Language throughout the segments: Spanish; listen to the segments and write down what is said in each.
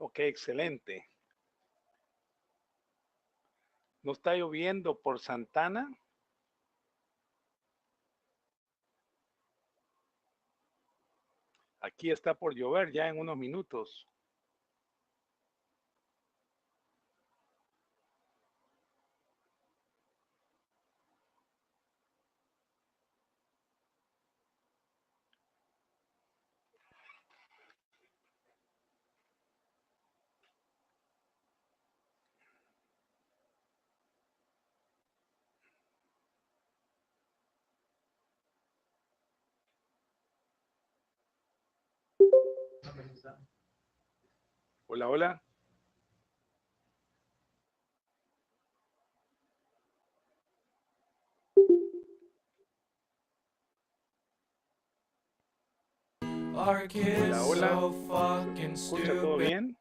Ok, excelente. ¿No está lloviendo por Santana? Aquí está por llover ya en unos minutos. Hola, hola. Hola, hola. ¿Se escucha todo bien?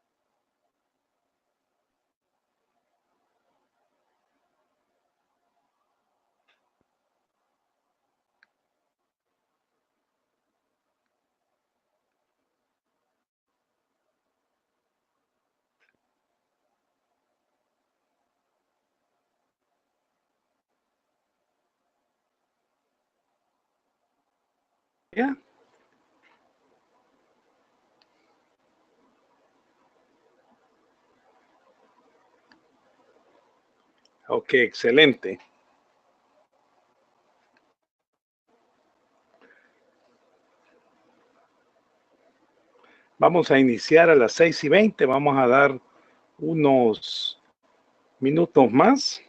¿Ya? Ok, excelente. Vamos a iniciar a las 6:20. Vamos a dar unos minutos más.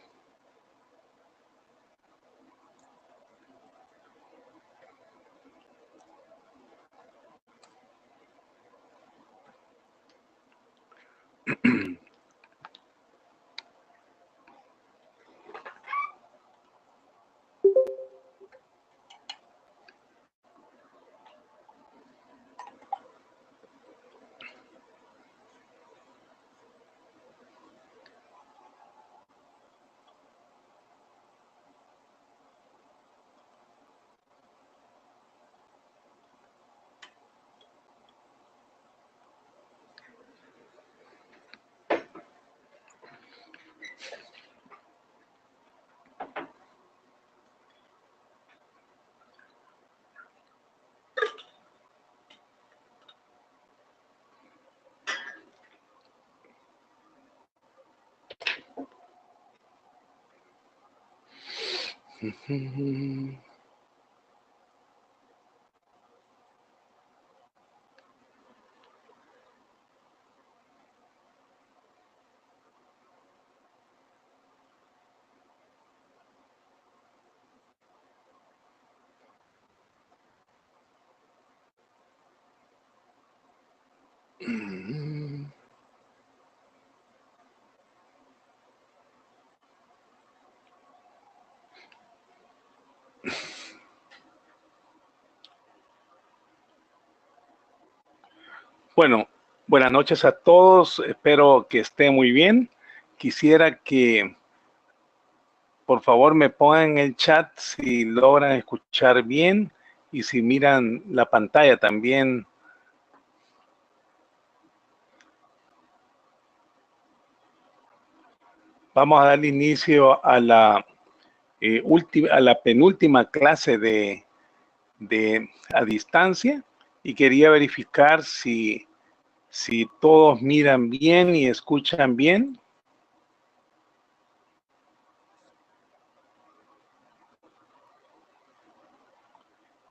Bueno, buenas noches a todos. Espero que esté muy bien. Quisiera que por favor me pongan en el chat si logran escuchar bien y si miran la pantalla también. Vamos a dar inicio a la penúltima clase a distancia y quería verificar si todos miran bien y escuchan bien.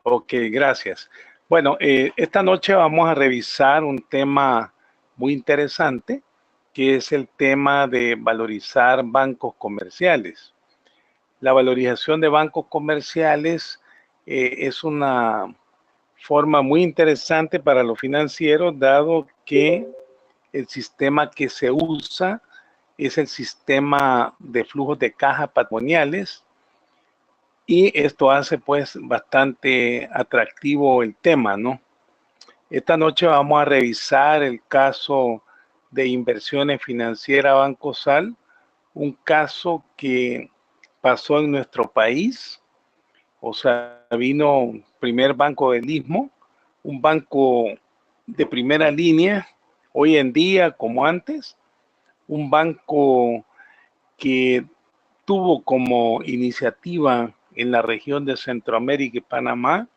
Ok, gracias. Bueno, esta noche vamos a revisar un tema muy interesante, que es el tema de valorizar bancos comerciales. La valorización de bancos comerciales es una forma muy interesante para los financieros, dado que el sistema que se usa es el sistema de flujos de caja patrimoniales, y esto hace pues bastante atractivo el tema, ¿no? Esta noche vamos a revisar el caso de Inversiones Financieras Bancosal, un caso que pasó en nuestro país. O sea, vino primer banco del Istmo, un banco de primera línea, Hoy en día, como antes, un banco que tuvo como iniciativa en la región de Centroamérica y Panamá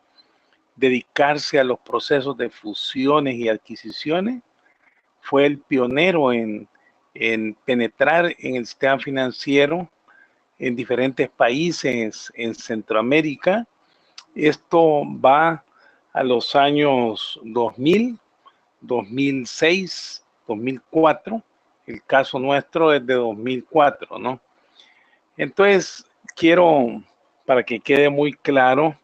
dedicarse a los procesos de fusiones y adquisiciones, fue el pionero en penetrar en el sistema financiero en diferentes países en Centroamérica. Esto va a los años 2000, 2006, 2004. El caso nuestro es de 2004, ¿no? Entonces, quiero, para que quede muy claro,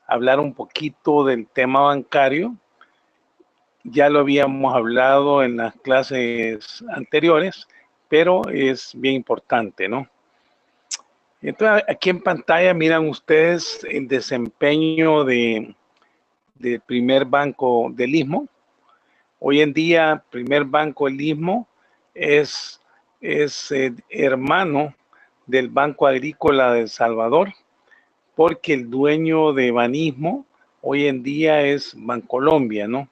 hablar un poquito del tema bancario. Ya lo habíamos hablado en las clases anteriores, pero es bien importante, ¿no? Entonces, aquí en pantalla miran ustedes el desempeño del primer banco del Istmo. Hoy en día, primer banco del Istmo es hermano del Banco Agrícola de El Salvador, porque el dueño de Banismo hoy en día es Bancolombia, ¿no?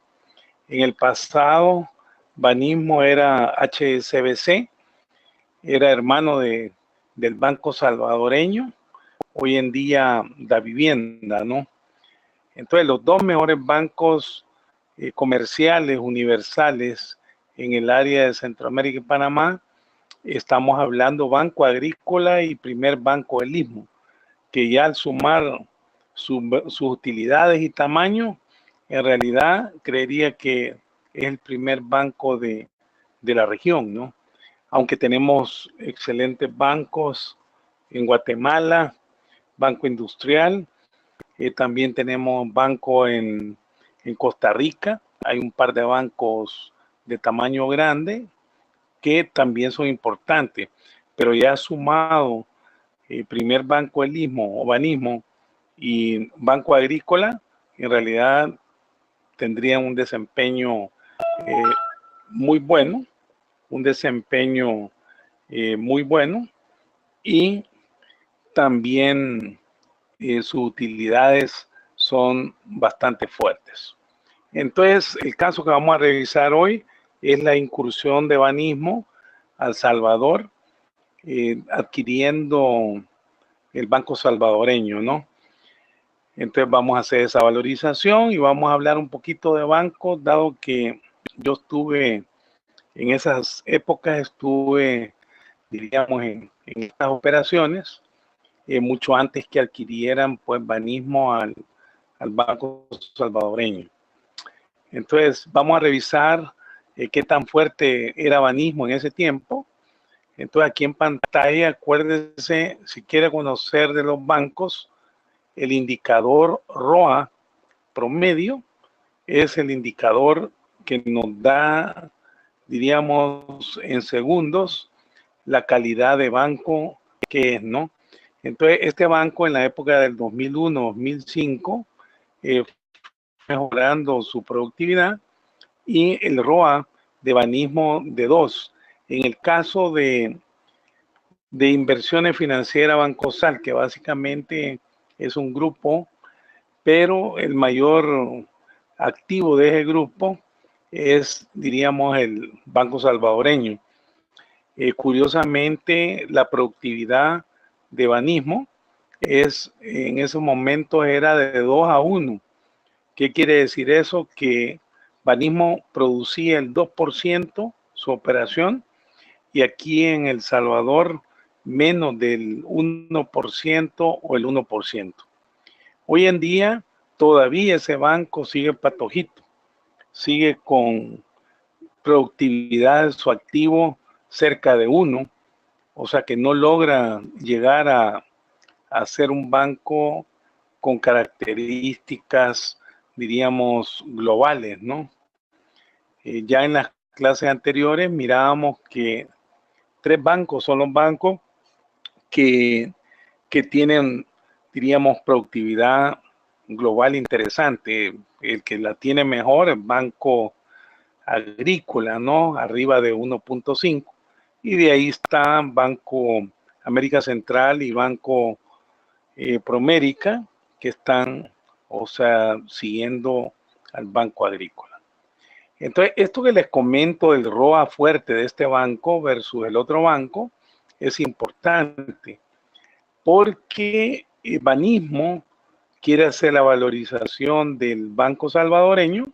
En el pasado, Banismo era HSBC, era hermano del Banco Salvadoreño, hoy en día Da Vivienda, ¿no? Entonces, los dos mejores bancos comerciales universales en el área de Centroamérica y Panamá, estamos hablando Banco Agrícola y Primer Banco del Istmo, que ya al sumar sus utilidades y tamaño, en realidad creería que es el primer banco de la región, ¿no? Aunque tenemos excelentes bancos en Guatemala, Banco Industrial, también tenemos banco en Costa Rica, hay un par de bancos de tamaño grande que también son importantes, pero ya sumado primer banco del Istmo o Banismo y Banco Agrícola, en realidad tendrían un desempeño eh, muy bueno, un desempeño muy bueno y también sus utilidades son bastante fuertes. Entonces, el caso que vamos a revisar hoy es la incursión de Banismo a El Salvador, adquiriendo el Banco Salvadoreño, ¿no? Entonces vamos a hacer esa valorización y vamos a hablar un poquito de bancos, dado que yo estuve en esas épocas, diríamos, en estas operaciones, mucho antes que adquirieran pues Banismo al Banco Salvadoreño. Entonces vamos a revisar qué tan fuerte era Banismo en ese tiempo. Entonces aquí en pantalla, acuérdese, si quiere conocer de los bancos, el indicador ROA promedio es el indicador que nos da, diríamos, en segundos, la calidad de banco que es, ¿no? Entonces, este banco en la época del 2001-2005 mejorando su productividad y el ROA de Banismo de 2. En el caso de inversiones financieras Bancosal, que básicamente es un grupo, pero el mayor activo de ese grupo es, diríamos, el Banco Salvadoreño. Curiosamente, la productividad de Banismo en esos momentos era de 2-1. ¿Qué quiere decir eso? Que Banismo producía el 2% su operación y aquí en El Salvador menos del 1% o el 1%. Hoy en día todavía ese banco sigue patojito, sigue con productividad de su activo cerca de 1, o sea que no logra llegar a ser un banco con características, diríamos, globales, ¿no? Ya en las clases anteriores mirábamos que 3 bancos son los bancos que, que tienen, diríamos, productividad global interesante. El que la tiene mejor es Banco Agrícola, ¿no? Arriba de 1.5. Y de ahí están Banco América Central y Banco Promérica, que están, o sea, siguiendo al Banco Agrícola. Entonces, esto que les comento del ROA fuerte de este banco versus el otro banco es importante porque el Banismo quiere hacer la valorización del Banco Salvadoreño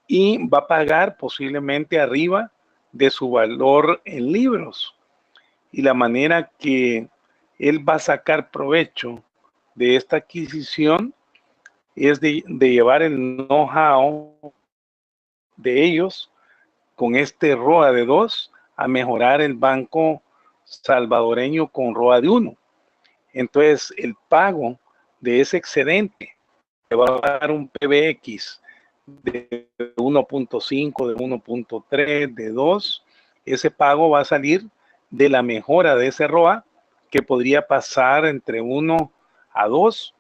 y va a pagar posiblemente arriba de su valor en libros. Y la manera que él va a sacar provecho de esta adquisición es de llevar el know-how de ellos con este ROA de 2 a mejorar el banco salvadoreño con ROA de 1. Entonces, el pago de ese excedente que va a dar un PBX de 1.5, de 1.3, de 2, ese pago va a salir de la mejora de ese ROA que podría pasar entre 1 a 2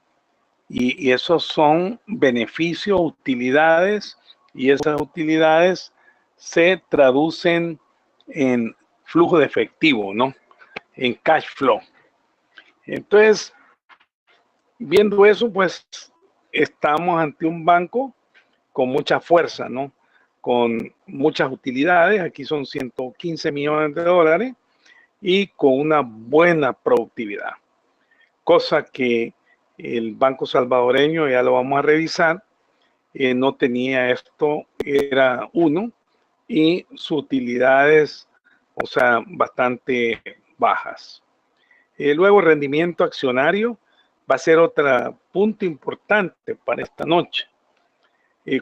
y esos son beneficios, utilidades y esas utilidades se traducen en flujo de efectivo, ¿no? En cash flow. Entonces, viendo eso, pues estamos ante un banco con mucha fuerza, ¿no? Con muchas utilidades, aquí son 115 millones de dólares y con una buena productividad, cosa que el Banco Salvadoreño, ya lo vamos a revisar, no tenía esto, era uno, y sus utilidades, o sea, bastante bajas. Luego, rendimiento accionario va a ser otro punto importante para esta noche.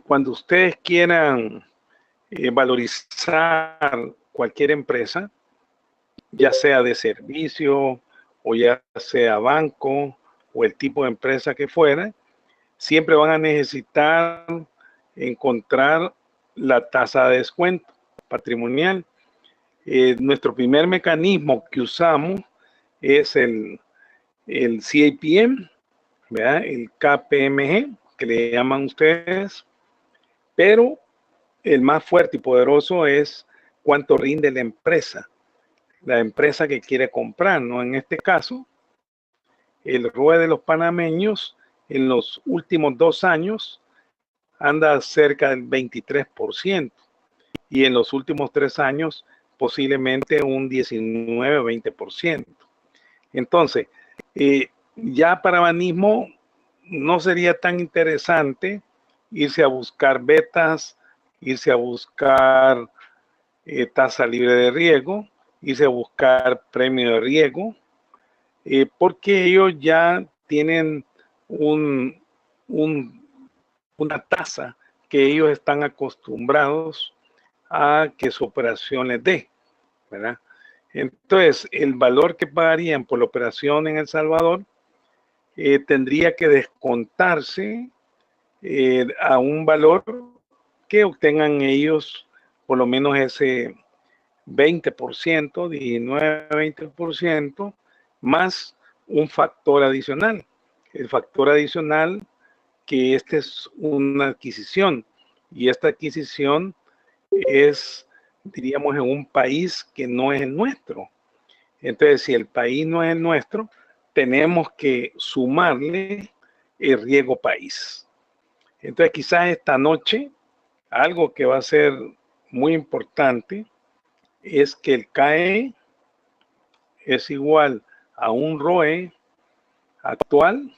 Cuando ustedes quieran valorizar cualquier empresa, ya sea de servicio o ya sea banco o el tipo de empresa que fuera, siempre van a necesitar encontrar la tasa de descuento patrimonial. Nuestro primer mecanismo que usamos es el CAPM, ¿verdad? El KPMG, que le llaman ustedes, pero el más fuerte y poderoso es cuánto rinde la empresa que quiere comprar, ¿no? En este caso, el ROE de los panameños en los últimos 2 años anda cerca del 23% y en los últimos 3 años posiblemente un 19 o 20%. Entonces, ya para Banismo no sería tan interesante irse a buscar betas, irse a buscar tasa libre de riesgo, irse a buscar premio de riesgo, porque ellos ya tienen un, una tasa que ellos están acostumbrados a que su operación les dé, ¿verdad? Entonces, el valor que pagarían por la operación en El Salvador tendría que descontarse a un valor que obtengan ellos por lo menos ese 20%, 19-20%, más un factor adicional. El factor adicional que esta es una adquisición y esta adquisición es, diríamos, en un país que no es el nuestro. Entonces, si el país no es el nuestro, tenemos que sumarle el riesgo país. Entonces, quizás esta noche, algo que va a ser muy importante es que el CAE es igual a un ROE actual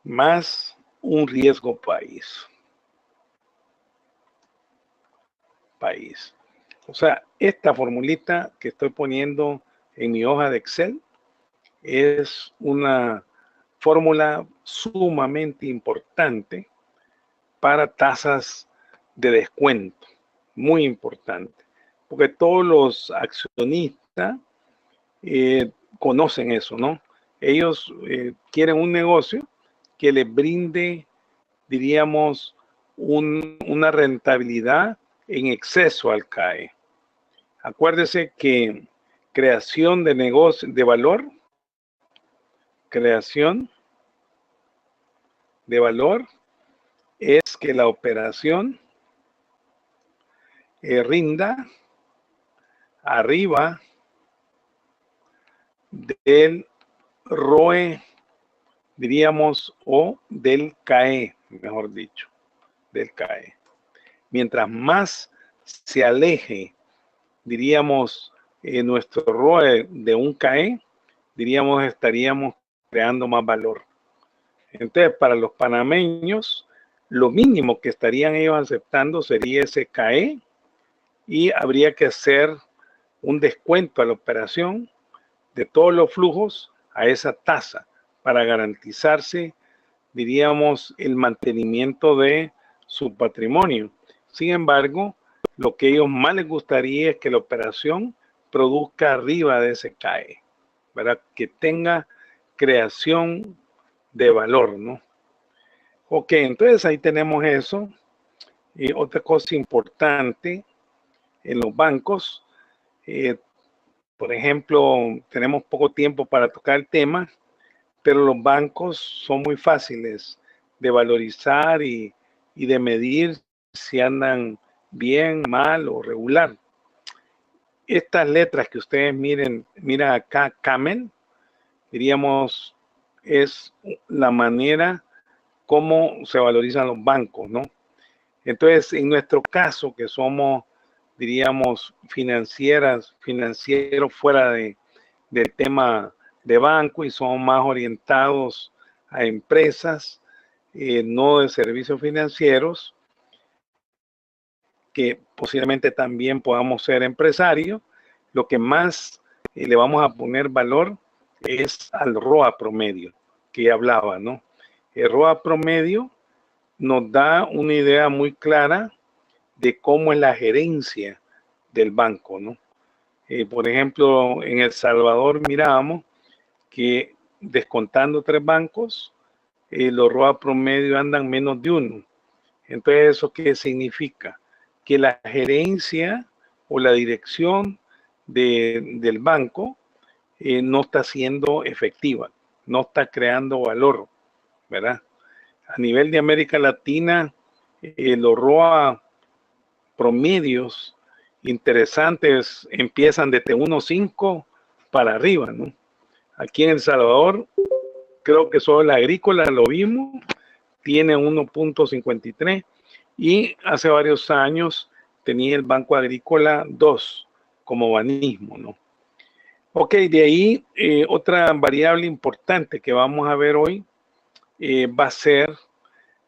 más un riesgo país. O sea, esta formulita que estoy poniendo en mi hoja de Excel es una fórmula sumamente importante para tasas de descuento, muy importante, porque todos los accionistas conocen eso, ¿no? Ellos quieren un negocio que les brinde, diríamos, una rentabilidad en exceso al CAE. Acuérdese que creación de negocio, de valor, creación de valor es que la operación rinda arriba del ROE, diríamos, o del CAE, mejor dicho, del CAE. mientras más se aleje, diríamos, nuestro ROE de un CAE, diríamos, estaríamos creando más valor. Entonces, para los panameños, lo mínimo que estarían ellos aceptando sería ese CAE y habría que hacer un descuento a la operación de todos los flujos a esa tasa para garantizarse, diríamos, el mantenimiento de su patrimonio. Sin embargo, lo que a ellos más les gustaría es que la operación produzca arriba de ese CAE, ¿verdad? Que tenga creación de valor, ¿no? Ok, entonces ahí tenemos eso. Y otra cosa importante en los bancos, por ejemplo, tenemos poco tiempo para tocar el tema, pero los bancos son muy fáciles de valorizar y de medir si andan bien, mal o regular. Estas letras que ustedes miran acá, Camel, diríamos, es la manera como se valorizan los bancos, ¿no? Entonces, en nuestro caso, que somos, diríamos, financieros fuera del tema de banco y somos más orientados a empresas, no de servicios financieros, que posiblemente también podamos ser empresarios, lo que más le vamos a poner valor es al ROA promedio, que ya hablaba, ¿no? El ROA promedio nos da una idea muy clara de cómo es la gerencia del banco, ¿no? Por ejemplo, en El Salvador mirábamos que descontando 3 bancos, los ROA promedio andan menos de 1. Entonces, ¿eso qué significa? Que la gerencia o la dirección del banco no está siendo efectiva, no está creando valor, ¿verdad? A nivel de América Latina, los ROA promedios interesantes empiezan desde 1.5 para arriba, ¿no? Aquí en El Salvador, creo que solo la agrícola lo vimos, tiene 1.53 y hace varios años tenía el Banco Agrícola 2 como banismo, ¿no? Ok, de ahí otra variable importante que vamos a ver hoy va a ser,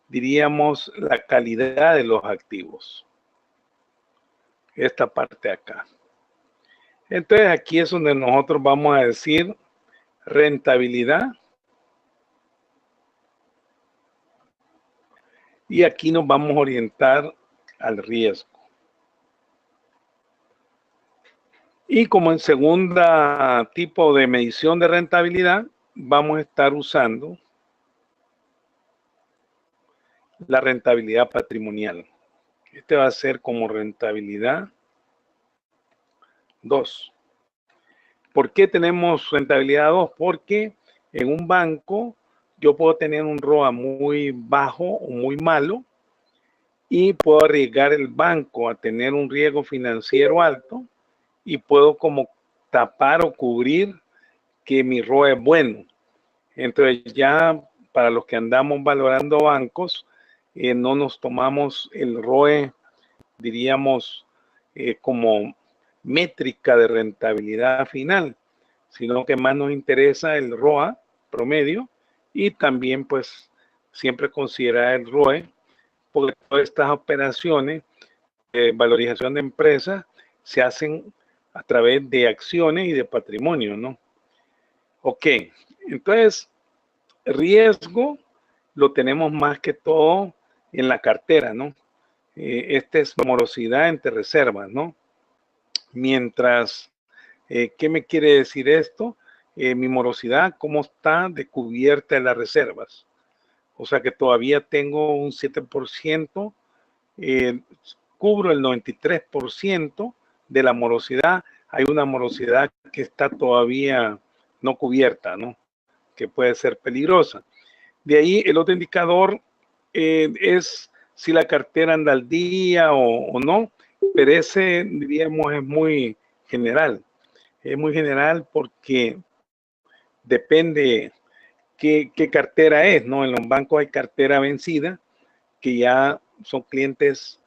diríamos, la calidad de los activos. Esta parte de acá. Entonces aquí es donde nosotros vamos a decir rentabilidad. Y aquí nos vamos a orientar al riesgo. Y como en segunda tipo de medición de rentabilidad, vamos a estar usando la rentabilidad patrimonial. Este va a ser como rentabilidad 2. ¿Por qué tenemos rentabilidad 2? Porque en un banco yo puedo tener un ROA muy bajo o muy malo y puedo arriesgar el banco a tener un riesgo financiero alto y puedo como tapar o cubrir que mi ROE es bueno. Entonces ya para los que andamos valorando bancos, no nos tomamos el ROE, diríamos, como métrica de rentabilidad final, sino que más nos interesa el ROA promedio y también pues siempre considerar el ROE, porque todas estas operaciones de valorización de empresas se hacen a través de acciones y de patrimonio, ¿no? Ok, entonces riesgo lo tenemos más que todo en la cartera, ¿no? Esta es morosidad entre reservas, ¿no? Mientras, ¿qué me quiere decir esto? Mi morosidad, ¿cómo está de cubierta de las reservas? O sea que todavía tengo un 7%, cubro el 93% de la morosidad. Hay una morosidad que está todavía no cubierta, ¿no? Que puede ser peligrosa. De ahí el otro indicador es si la cartera anda al día o no, pero ese, diríamos, es muy general. Es muy general porque depende qué cartera es, ¿no? En los bancos hay cartera vencida, que ya son clientes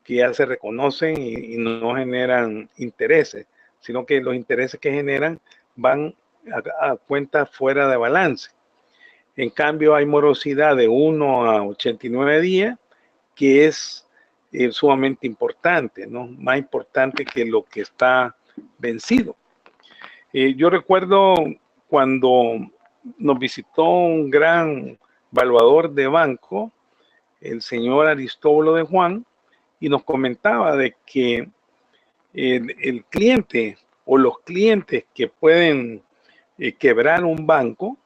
que ya se reconocen y no generan intereses, sino que los intereses que generan van a cuentas fuera de balance. En cambio, hay morosidad de 1 a 89 días, que es sumamente importante, ¿no? Más importante que lo que está vencido. Yo recuerdo cuando nos visitó un gran evaluador de banco, el señor Aristóbulo de Juan, y nos comentaba de que el cliente o los clientes que pueden quebrar un banco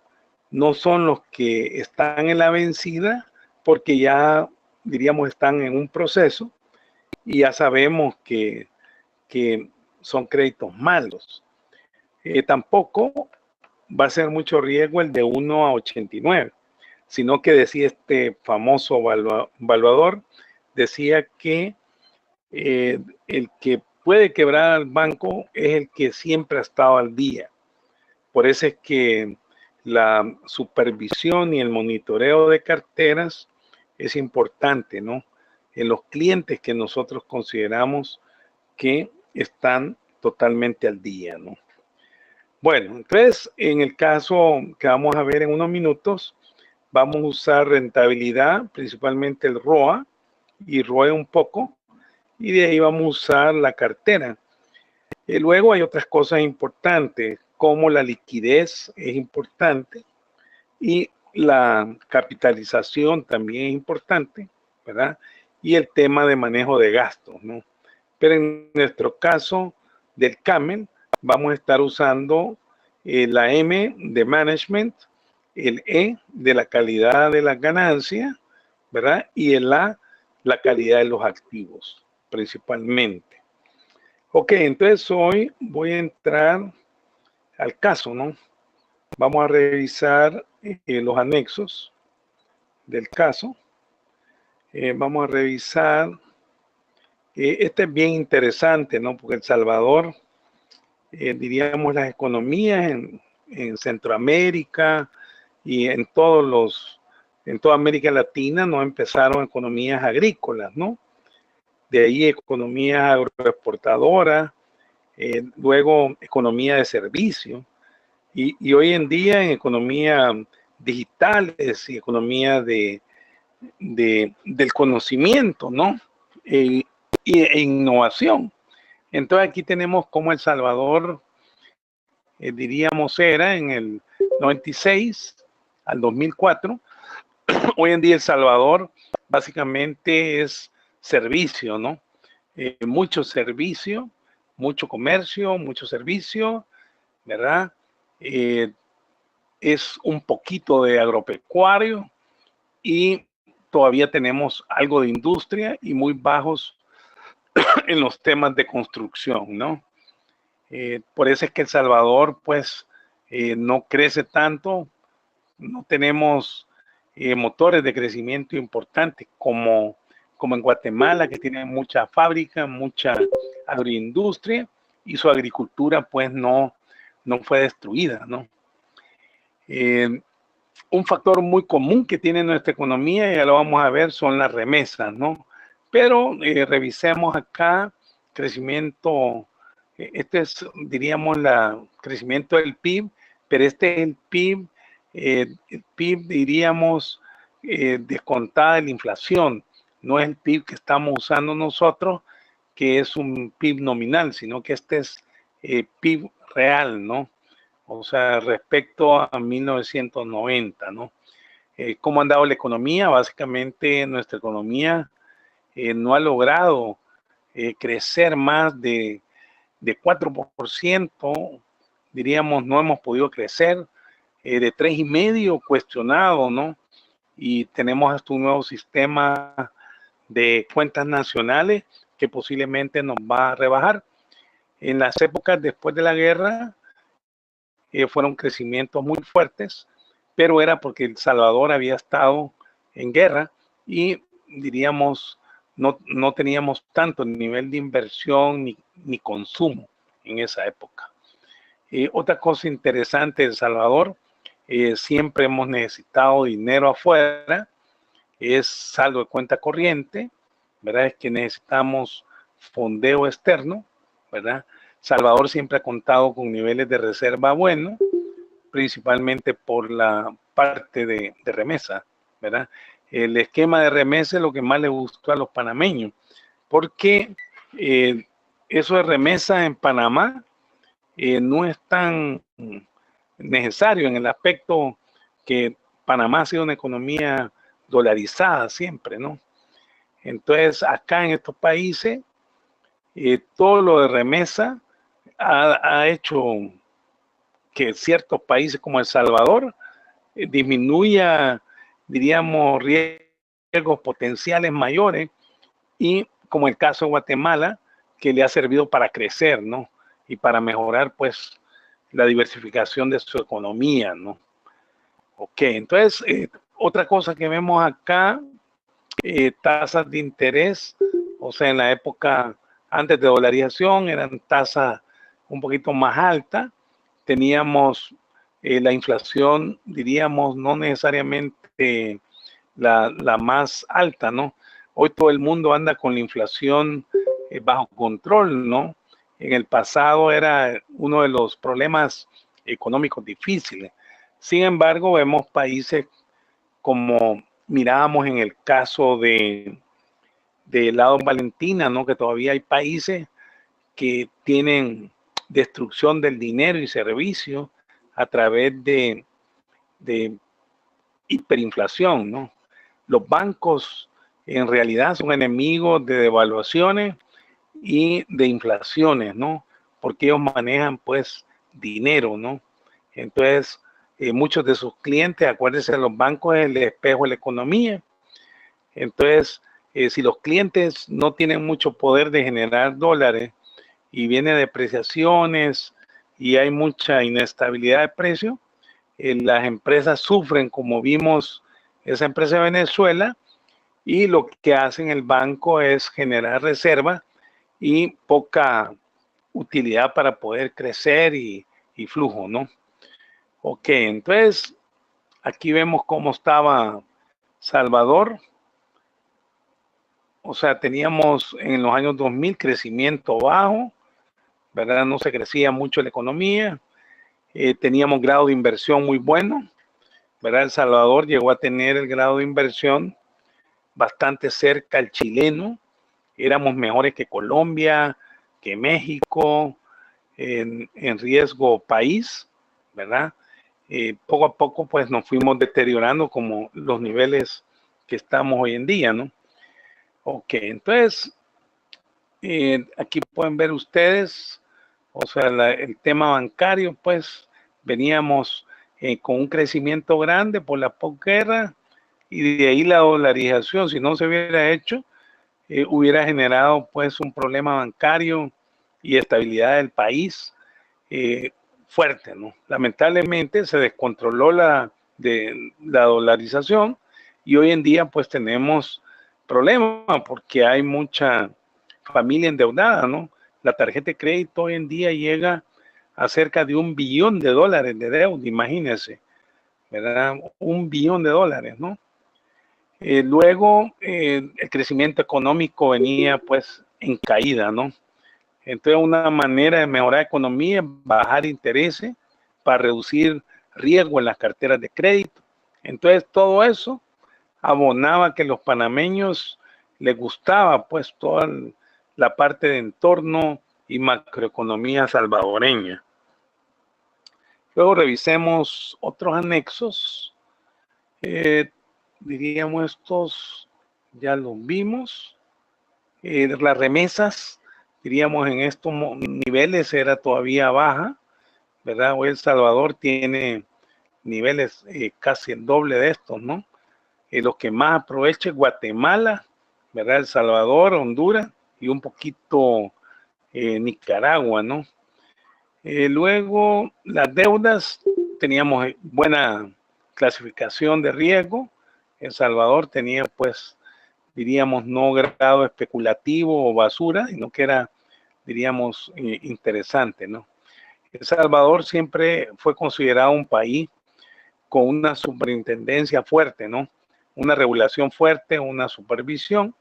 no son los que están en la vencida, porque ya, diríamos, están en un proceso y ya sabemos que son créditos malos. Tampoco va a ser mucho riesgo el de 1 a 89, sino que decía este famoso evaluador, decía que el que puede quebrar al banco es el que siempre ha estado al día. Por eso es que la supervisión y el monitoreo de carteras es importante, ¿no? En los clientes que nosotros consideramos que están totalmente al día, ¿no? Bueno, entonces, en el caso que vamos a ver en unos minutos, vamos a usar rentabilidad, principalmente el ROA y ROE un poco, y de ahí vamos a usar la cartera. Luego hay otras cosas importantes, como la liquidez es importante y la capitalización también es importante, ¿verdad? Y el tema de manejo de gastos, ¿no? Pero en nuestro caso del Camel, vamos a estar usando la M de management, el E de la calidad de las ganancias, ¿verdad? Y el A, la calidad de los activos, principalmente. Ok, entonces hoy voy a entrar al caso, ¿no? Vamos a revisar los anexos del caso. Vamos a revisar. Este es bien interesante, ¿no? Porque El Salvador, diríamos, las economías en Centroamérica y en toda América Latina no empezaron economías agrícolas, ¿no? De ahí economías agroexportadoras, luego economía de servicio y hoy en día en economía digitales y economía del conocimiento, ¿no? E innovación. Entonces aquí tenemos como El Salvador, diríamos, era en el 96 al 2004. Hoy en día El Salvador básicamente es servicio, ¿no? Mucho servicio, mucho comercio, mucho servicio, ¿verdad? Es un poquito de agropecuario y todavía tenemos algo de industria y muy bajos en los temas de construcción, ¿no? Por eso es que El Salvador, pues, no crece tanto, no tenemos motores de crecimiento importantes como en Guatemala, que tiene mucha fábrica, mucha agroindustria, y su agricultura, pues, no fue destruida, ¿no? Un factor muy común que tiene nuestra economía, ya lo vamos a ver, son las remesas, ¿no? Pero revisemos acá crecimiento, este es, diríamos, el crecimiento del PIB, pero este es el PIB, diríamos, descontada de la inflación, no es el PIB que estamos usando nosotros, que es un PIB nominal, sino que este es PIB real, ¿no? O sea, respecto a 1990, ¿no? ¿Cómo ha andado la economía? Básicamente nuestra economía no ha logrado crecer más de 4%, diríamos, no hemos podido crecer, de 3,5% cuestionado, ¿no? Y tenemos hasta un nuevo sistema de cuentas nacionales que posiblemente nos va a rebajar. En las épocas después de la guerra fueron crecimientos muy fuertes, pero era porque El Salvador había estado en guerra y diríamos no teníamos tanto nivel de inversión ni consumo en esa época. Otra cosa interesante de El Salvador, siempre hemos necesitado dinero afuera, es saldo de cuenta corriente, ¿verdad? Es que necesitamos fondeo externo, ¿verdad? Salvador siempre ha contado con niveles de reserva buenos, principalmente por la parte de remesa, ¿verdad? El esquema de remesa es lo que más le gustó a los panameños, porque eso de remesa en Panamá no es tan necesario en el aspecto que Panamá ha sido una economía dolarizada siempre, ¿no? Entonces, acá en estos países, todo lo de remesa ha hecho que ciertos países como El Salvador disminuya, diríamos, riesgos potenciales mayores, y como el caso de Guatemala, que le ha servido para crecer, ¿no? Y para mejorar, pues, la diversificación de su economía, ¿no? Ok, entonces, otra cosa que vemos acá, tasas de interés, o sea, en la época antes de dolarización eran tasas un poquito más altas, teníamos la inflación, diríamos, no necesariamente la más alta, ¿no? Hoy todo el mundo anda con la inflación bajo control, ¿no? En el pasado era uno de los problemas económicos difíciles. Sin embargo, vemos países como mirábamos en el caso de lado Valentina, ¿no? Que todavía hay países que tienen destrucción del dinero y servicios a través de hiperinflación, ¿no? Los bancos en realidad son enemigos de devaluaciones y de inflaciones, ¿no? Porque ellos manejan pues dinero, ¿no? Entonces, muchos de sus clientes, acuérdense, los bancos es el espejo de la economía. Entonces, si los clientes no tienen mucho poder de generar dólares y viene depreciaciones y hay mucha inestabilidad de precio, las empresas sufren, como vimos esa empresa de Venezuela, y lo que hacen el banco es generar reserva y poca utilidad para poder crecer y flujo, ¿no? Ok, entonces aquí vemos cómo estaba Salvador. O sea, teníamos en los años 2000 crecimiento bajo, ¿verdad? No se crecía mucho la economía. Teníamos grado de inversión muy bueno, ¿verdad? El Salvador llegó a tener el grado de inversión bastante cerca al chileno. Éramos mejores que Colombia, que México, en riesgo país, ¿verdad? Poco a poco pues nos fuimos deteriorando como los niveles que estamos hoy en día, ¿no? Ok, entonces aquí pueden ver ustedes, o sea, el tema bancario, pues veníamos con un crecimiento grande por la posguerra, y de ahí la dolarización, si no se hubiera hecho, hubiera generado pues un problema bancario y estabilidad del país eh, fuerte, ¿no? Lamentablemente se descontroló la dolarización, y hoy en día pues tenemos problemas porque hay mucha familia endeudada, ¿no? La tarjeta de crédito hoy en día llega a cerca de $1 billón de deuda, imagínense, ¿verdad? $1 billón, ¿no? Luego, el crecimiento económico venía pues en caída, ¿no? Entonces, una manera de mejorar la economía es bajar intereses para reducir riesgo en las carteras de crédito. Entonces, todo eso abonaba que los panameños les gustaba pues toda la parte de entorno y macroeconomía salvadoreña. Luego revisemos otros anexos. Diríamos estos, ya los vimos. Las remesas, diríamos en estos niveles era todavía baja, ¿verdad? Hoy El Salvador tiene niveles casi el doble de estos, ¿no? Los que más aproveche Guatemala, ¿verdad? El Salvador, Honduras y un poquito Nicaragua, ¿no? Luego, las deudas, teníamos buena clasificación de riesgo. El Salvador tenía, pues, diríamos, no grado especulativo o basura, sino que era, diríamos, interesante, ¿no? El Salvador siempre fue considerado un país con una superintendencia fuerte, ¿no? Una regulación fuerte, una supervisión.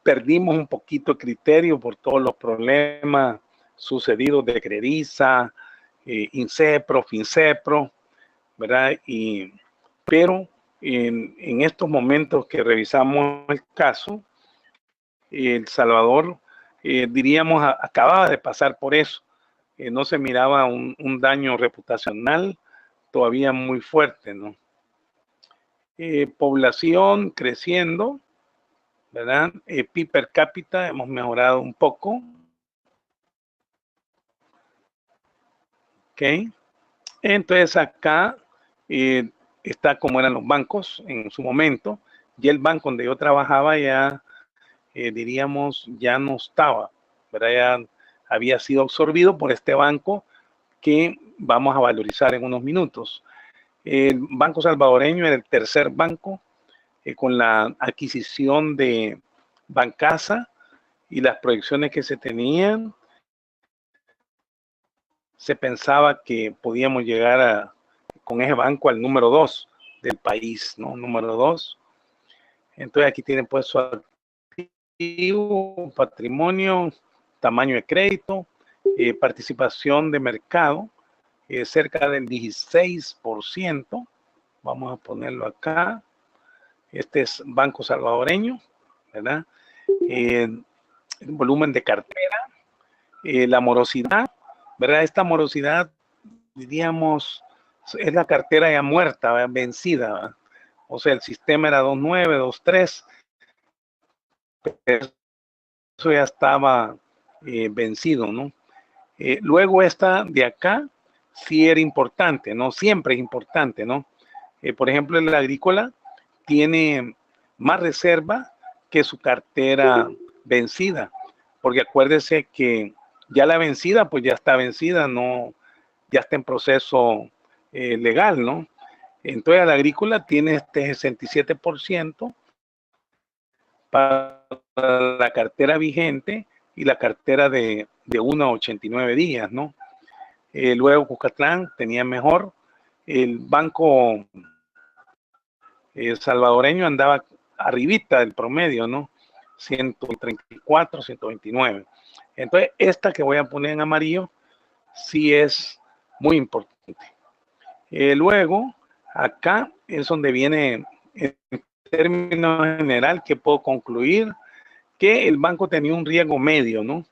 Perdimos un poquito el criterio por todos los problemas sucedidos de Crediza, Incepro, Fincepro, ¿verdad? Pero en estos momentos que revisamos el caso, El Salvador, diríamos, acababa de pasar por eso. No se miraba un daño reputacional todavía muy fuerte, ¿no? Población creciendo, ¿verdad? PIB per cápita hemos mejorado un poco. ¿Ok? Entonces acá está como eran los bancos en su momento. Y el banco donde yo trabajaba ya, diríamos, ya no estaba, ¿verdad? Ya había sido absorbido por este banco que vamos a valorizar en unos minutos. El Banco Salvadoreño era el tercer banco con la adquisición de Bancasa y las proyecciones que se tenían. Se pensaba que podíamos llegar con ese banco al número 2 del país, ¿no? Número 2. Entonces aquí tienen pues su activo, patrimonio, tamaño de crédito, participación de mercado, cerca del 16%. Vamos a ponerlo acá. Este es Banco Salvadoreño, ¿verdad? El volumen de cartera, la morosidad, ¿verdad? Esta morosidad, diríamos, es la cartera ya muerta, ¿verdad? Vencida, ¿verdad? O sea, el sistema era 2.9, 2.3, eso ya estaba vencido, ¿no? Luego esta de acá sí era importante, ¿no? Siempre es importante, ¿no? Por ejemplo, el agrícola tiene más reserva que su cartera vencida, porque acuérdese que ya la vencida, pues ya está vencida, no, ya está en proceso legal, ¿no? Entonces, el agrícola tiene este 67% para la cartera vigente y la cartera de 1 a 89 días, ¿no? Luego Cuscatlán tenía mejor. El banco salvadoreño andaba arribita del promedio, ¿no? 134, 129. Entonces, esta que voy a poner en amarillo sí es muy importante. Luego, acá es donde viene en términos general que puedo concluir que el banco tenía un riesgo medio, ¿no?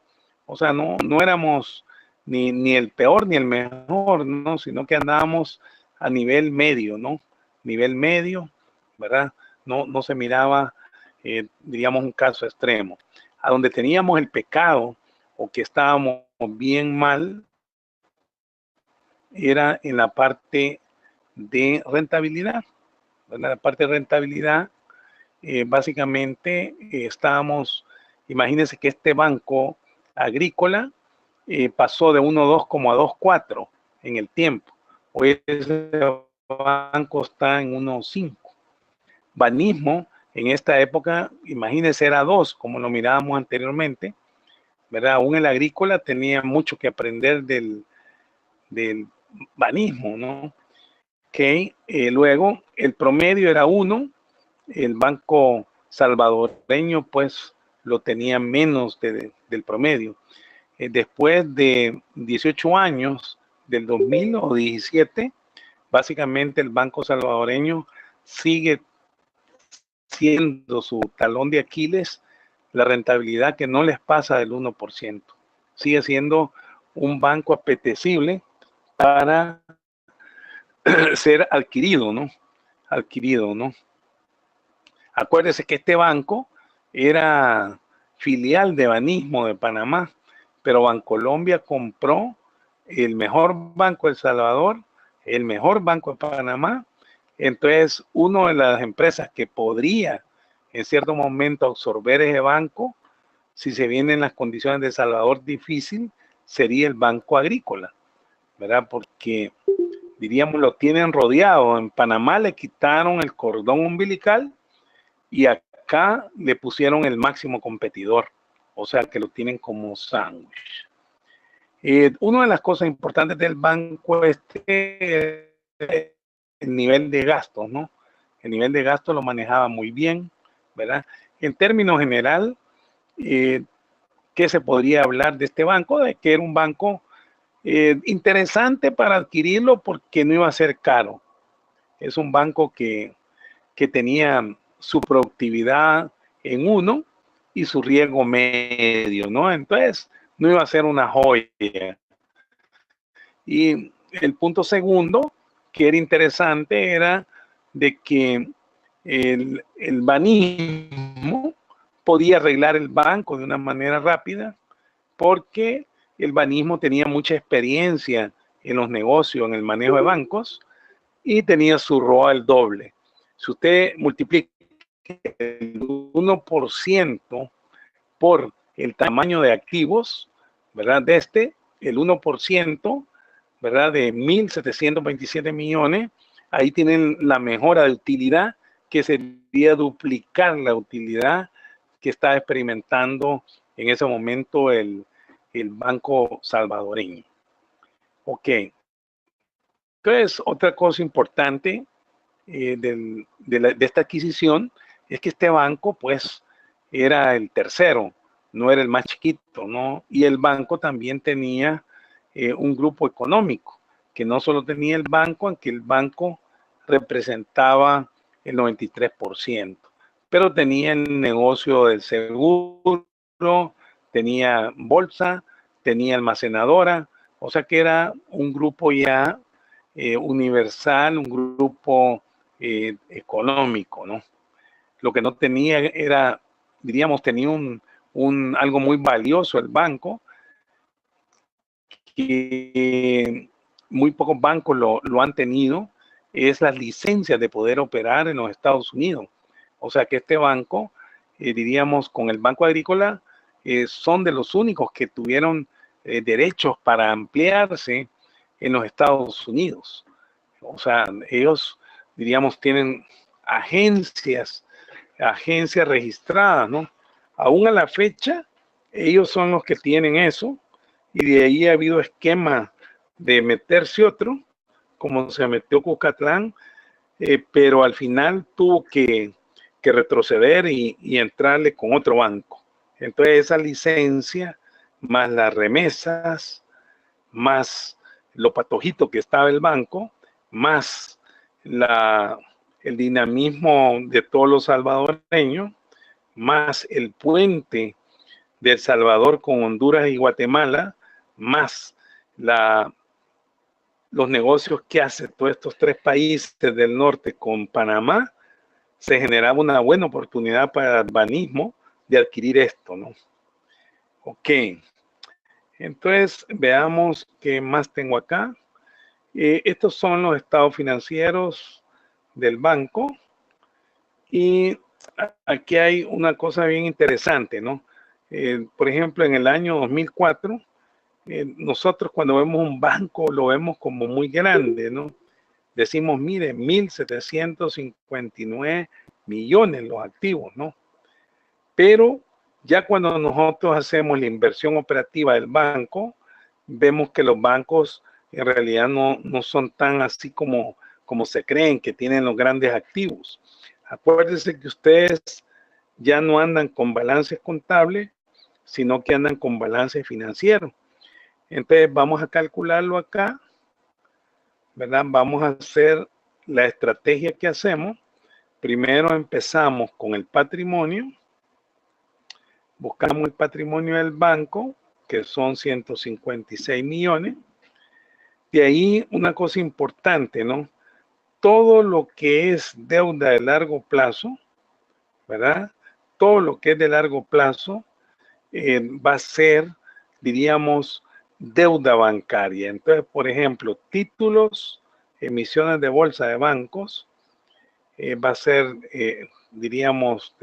O sea, no éramos ni el peor ni el mejor, ¿no? Sino que andábamos a nivel medio, ¿no? Nivel medio, ¿verdad? No se miraba, diríamos, un caso extremo. A donde teníamos el pecado o que estábamos bien mal era en la parte de rentabilidad. En la parte de rentabilidad, básicamente estábamos, imagínense que este banco agrícola pasó de 1.2 como a 2.4 en el tiempo. Hoy ese banco está en 1.5. Banismo en esta época, imagínense, era 2, como lo mirábamos anteriormente, ¿verdad? Aún el agrícola tenía mucho que aprender del banismo, ¿no? Que luego el promedio era 1, el banco salvadoreño pues lo tenía menos del promedio. Después de 18 años, del 2000 o 17, básicamente el banco salvadoreño sigue siendo su talón de Aquiles, la rentabilidad que no les pasa del 1%. Sigue siendo un banco apetecible para ser adquirido, ¿no? Adquirido, ¿no? Acuérdese que este banco era filial de Banismo de Panamá, pero Bancolombia compró el mejor banco de El Salvador, el mejor banco de Panamá. Entonces, una de las empresas que podría en cierto momento absorber ese banco, si se vienen las condiciones de Salvador difícil, sería el Banco Agrícola, ¿verdad? Porque diríamos lo tienen rodeado. En Panamá le quitaron el cordón umbilical y acá le pusieron el máximo competidor, o sea que lo tienen como sándwich. Una de las cosas importantes del banco este es el nivel de gastos, ¿no? El nivel de gastos lo manejaba muy bien, ¿verdad? en términos general, ¿qué se podría hablar de este banco? De que era un banco interesante para adquirirlo porque no iba a ser caro. Es un banco que tenía su productividad en 1 y su riesgo medio, ¿no? Entonces, no iba a ser una joya. Y el punto segundo, que era interesante, era de que el banismo podía arreglar el banco de una manera rápida porque el banismo tenía mucha experiencia en los negocios, en el manejo de bancos y tenía su ROA al doble. Si usted multiplica el 1% por el tamaño de activos, ¿verdad? El 1%, ¿verdad? De 1.727 millones, ahí tienen la mejora de utilidad, que sería duplicar la utilidad que está experimentando en ese momento el Banco Salvadoreño. Ok. Entonces, otra cosa importante de esta adquisición es que este banco, pues, era el tercero, no era el más chiquito, ¿no? Y el banco también tenía un grupo económico, que no solo tenía el banco, aunque el banco representaba el 93%, pero tenía el negocio del seguro, tenía bolsa, tenía almacenadora, o sea que era un grupo ya universal, un grupo económico, ¿no? Lo que no tenía era, diríamos, tenía algo muy valioso el banco, que muy pocos bancos lo han tenido, es las licencias de poder operar en los Estados Unidos. O sea que este banco, diríamos, con el Banco Agrícola, son de los únicos que tuvieron derechos para ampliarse en los Estados Unidos. O sea, ellos, diríamos, tienen agencias registradas, ¿no? Aún a la fecha, ellos son los que tienen eso, y de ahí ha habido esquema de meterse otro, como se metió Cucatlán, pero al final tuvo que retroceder y entrarle con otro banco. Entonces esa licencia, más las remesas, más lo patojito que estaba el banco, más el dinamismo de todos los salvadoreños, más el puente de El Salvador con Honduras y Guatemala, más los negocios que hacen todos estos 3 países del norte con Panamá, se generaba una buena oportunidad para el banismo de adquirir esto, ¿no? Ok, entonces veamos qué más tengo acá. Estos son los estados financieros del banco y aquí hay una cosa bien interesante, ¿no? Por ejemplo, en el año 2004, nosotros cuando vemos un banco lo vemos como muy grande, ¿no? Decimos, mire, 1.759 millones los activos, ¿no? Pero ya cuando nosotros hacemos la inversión operativa del banco, vemos que los bancos en realidad no son tan así como se creen que tienen los grandes activos. Acuérdense que ustedes ya no andan con balances contables, sino que andan con balance financiero. Entonces vamos a calcularlo acá, ¿verdad? Vamos a hacer la estrategia que hacemos. Primero empezamos con el patrimonio. Buscamos el patrimonio del banco, que son 156 millones. De ahí una cosa importante, ¿no? Todo lo que es deuda de largo plazo, ¿verdad? Todo lo que es de largo plazo va a ser, diríamos, deuda bancaria. Entonces, por ejemplo, títulos, emisiones de bolsa de bancos, va a ser, diríamos,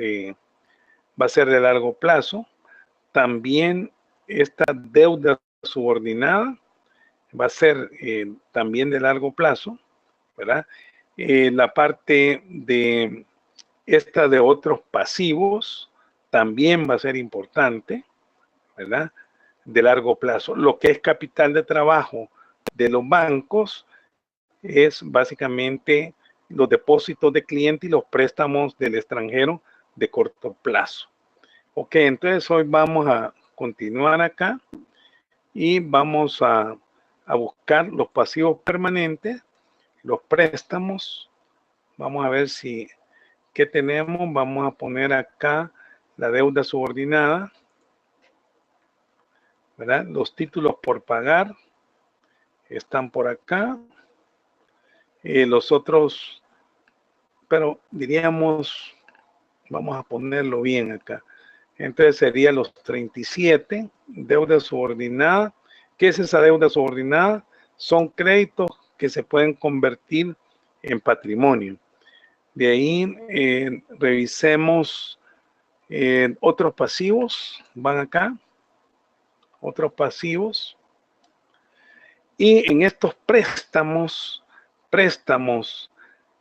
va a ser de largo plazo. También esta deuda subordinada va a ser también de largo plazo, ¿verdad? La parte de esta de otros pasivos también va a ser importante, ¿verdad? De largo plazo. Lo que es capital de trabajo de los bancos es básicamente los depósitos de cliente y los préstamos del extranjero de corto plazo. Ok, entonces hoy vamos a continuar acá y vamos a buscar los pasivos permanentes, los préstamos. Vamos a ver si qué tenemos. Vamos a poner acá la deuda subordinada, ¿verdad? Los títulos por pagar están por acá. Los otros, pero diríamos, vamos a ponerlo bien acá. Entonces sería los 37, deuda subordinada. ¿Qué es esa deuda subordinada? Son créditos que se pueden convertir en patrimonio. De ahí revisemos otros pasivos. Van acá. Otros pasivos. Y en estos préstamos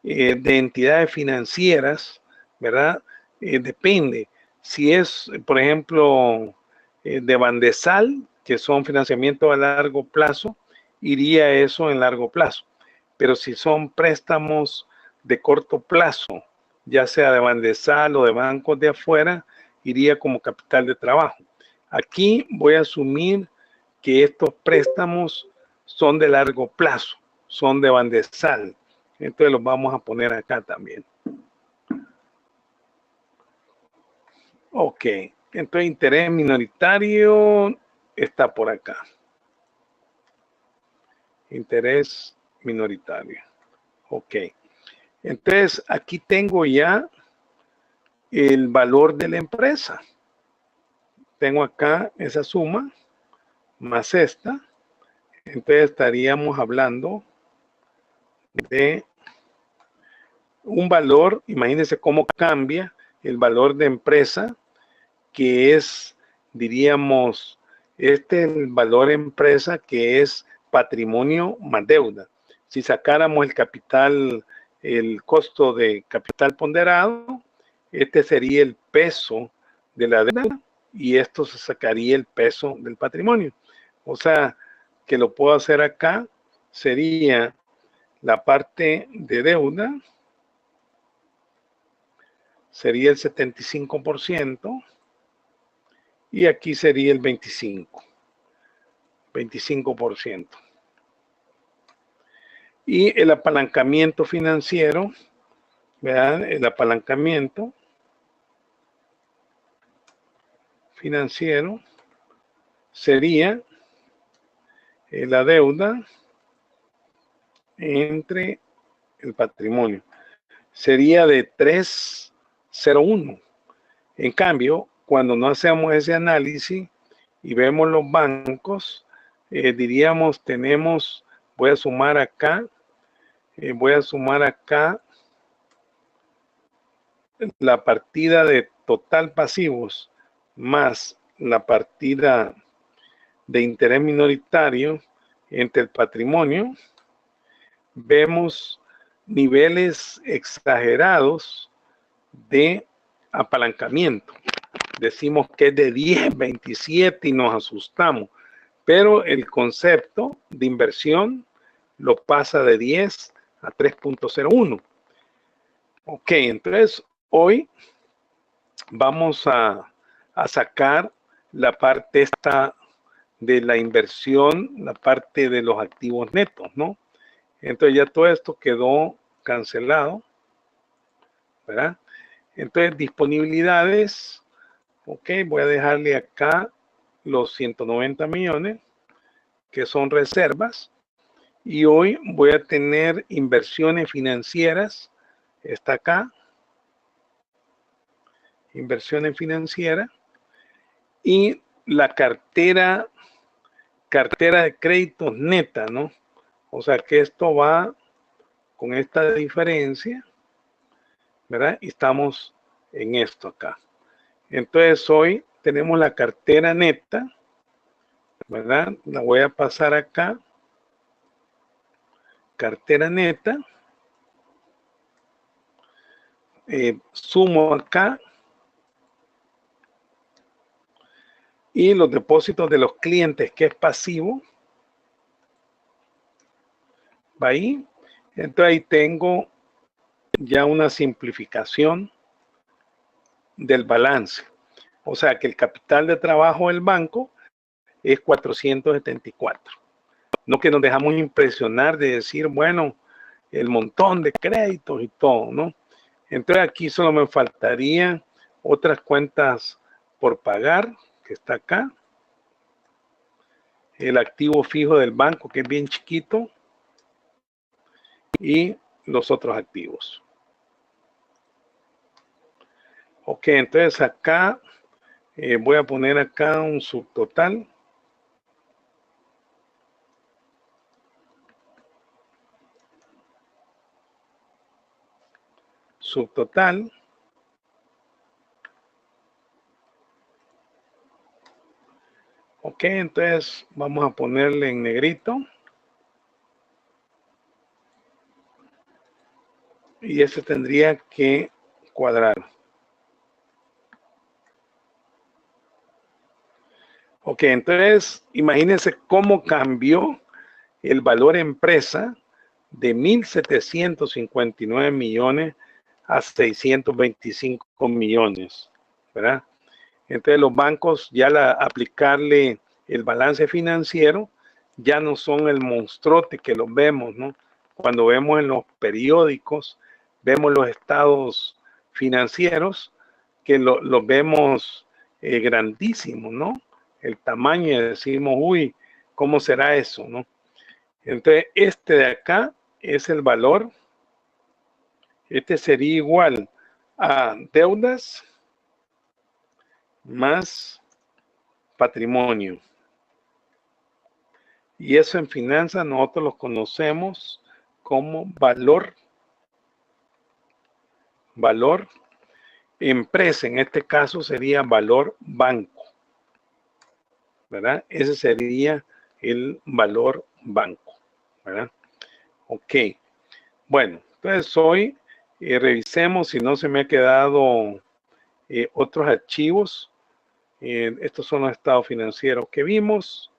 de entidades financieras, ¿verdad? Depende. Si es, por ejemplo, de Bandesal, que son financiamientos a largo plazo, iría eso en largo plazo. Pero si son préstamos de corto plazo, ya sea de Bandesal o de bancos de afuera, iría como capital de trabajo. Aquí voy a asumir que estos préstamos son de largo plazo, son de Bandesal. Entonces los vamos a poner acá también. Ok, entonces interés minoritario está por acá. Interés minoritario. Ok, entonces aquí tengo ya el valor de la empresa. Tengo acá esa suma más esta. Entonces estaríamos hablando de un valor, imagínense cómo cambia el valor de empresa, que es, diríamos, este es el valor empresa que es patrimonio más deuda. Si sacáramos el capital, el costo de capital ponderado, este sería el peso de la deuda y esto se sacaría el peso del patrimonio. O sea, que lo puedo hacer acá, sería la parte de deuda, sería el 75%. Y aquí sería el 25%. Y el apalancamiento financiero, vean, el apalancamiento financiero sería la deuda entre el patrimonio. Sería de 301. En cambio, cuando no hacemos ese análisis y vemos los bancos, diríamos, tenemos, voy a sumar acá la partida de total pasivos más la partida de interés minoritario entre el patrimonio, vemos niveles exagerados de apalancamiento. Decimos que es de 10, 27 y nos asustamos, pero el concepto de inversión lo pasa de 10 a 3.01. Ok, entonces hoy vamos a sacar la parte esta de la inversión, la parte de los activos netos, ¿no? Entonces ya todo esto quedó cancelado, ¿verdad? Entonces disponibilidades, ok, voy a dejarle acá los 190 millones, que son reservas, y hoy voy a tener inversiones financieras, está acá, inversiones financieras, y la cartera de créditos neta, ¿no? O sea que esto va con esta diferencia, ¿verdad? Y estamos en esto acá. Entonces hoy tenemos la cartera neta, ¿verdad? La voy a pasar acá. Cartera neta. Sumo acá. Y los depósitos de los clientes, que es pasivo, va ahí. Entonces ahí tengo ya una simplificación del balance. O sea que el capital de trabajo del banco es 474. No que nos dejamos impresionar de decir, bueno, el montón de créditos y todo, ¿no? Entonces aquí solo me faltarían otras cuentas por pagar, que está acá. El activo fijo del banco, que es bien chiquito. Y los otros activos. Ok, entonces acá voy a poner acá un subtotal. Subtotal. Ok, entonces vamos a ponerle en negrito. Y ese tendría que cuadrar. Ok, entonces imagínense cómo cambió el valor empresa de 1.759 millones a 625 millones, ¿verdad? Entonces los bancos ya al aplicarle el balance financiero ya no son el monstruote que los vemos, ¿no? Cuando vemos en los periódicos, vemos los estados financieros que los vemos grandísimos, ¿no? El tamaño y decimos, uy, ¿cómo será eso, no? Entonces este de acá es el valor. Este sería igual a deudas más patrimonio. Y eso en finanzas nosotros lo conocemos como valor empresa. En este caso sería valor banco, ¿verdad? Ese sería el valor banco, ¿verdad? Ok. Bueno, entonces hoy revisemos si no se me ha quedado otros archivos. Estos son los estados financieros que vimos.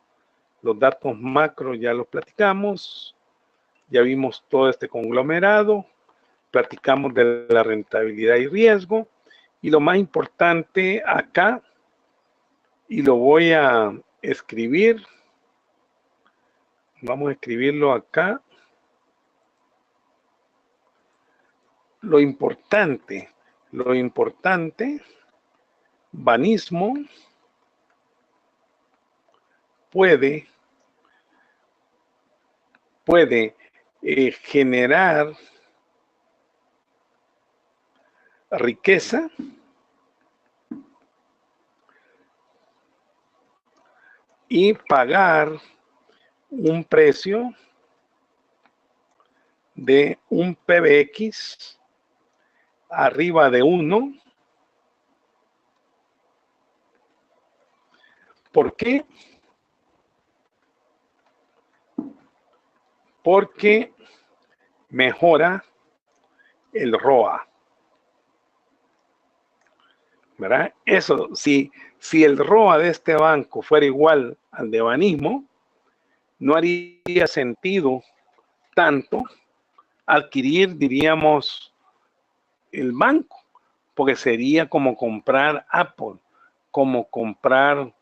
Los datos macro ya los platicamos. Ya vimos todo este conglomerado. Platicamos de la rentabilidad y riesgo. Y lo más importante acá, y lo voy a escribir. Vamos a escribirlo acá. Lo importante, Banismo puede generar riqueza y pagar un precio de un PBX arriba de 1. ¿Por qué? Porque mejora el ROA, ¿verdad? Eso, si el ROA de este banco fuera igual al de Banismo, no haría sentido tanto adquirir, diríamos, el banco, porque sería como comprar Apple, como comprar,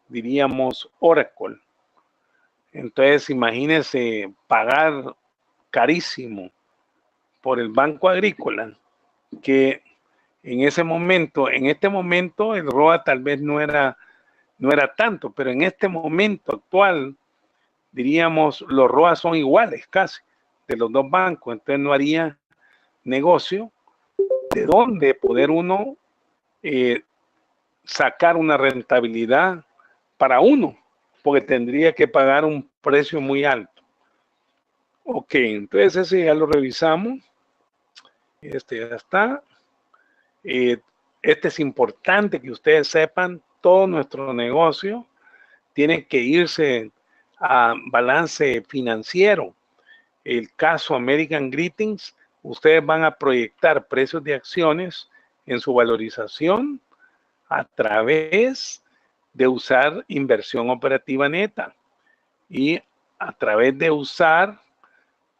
diríamos, Oracle. Entonces, imagínense pagar carísimo por el Banco Agrícola, que en este momento el ROA tal vez no era tanto, pero en este momento actual, diríamos, los ROA son iguales casi de los dos bancos, entonces no haría negocio de dónde poder uno sacar una rentabilidad para uno, porque tendría que pagar un precio muy alto. Ok, entonces ese ya lo revisamos. Este ya está. Este es importante que ustedes sepan, todo nuestro negocio tiene que irse a balance financiero. El caso American Greetings, ustedes van a proyectar precios de acciones en su valorización a través de usar inversión operativa neta y a través de usar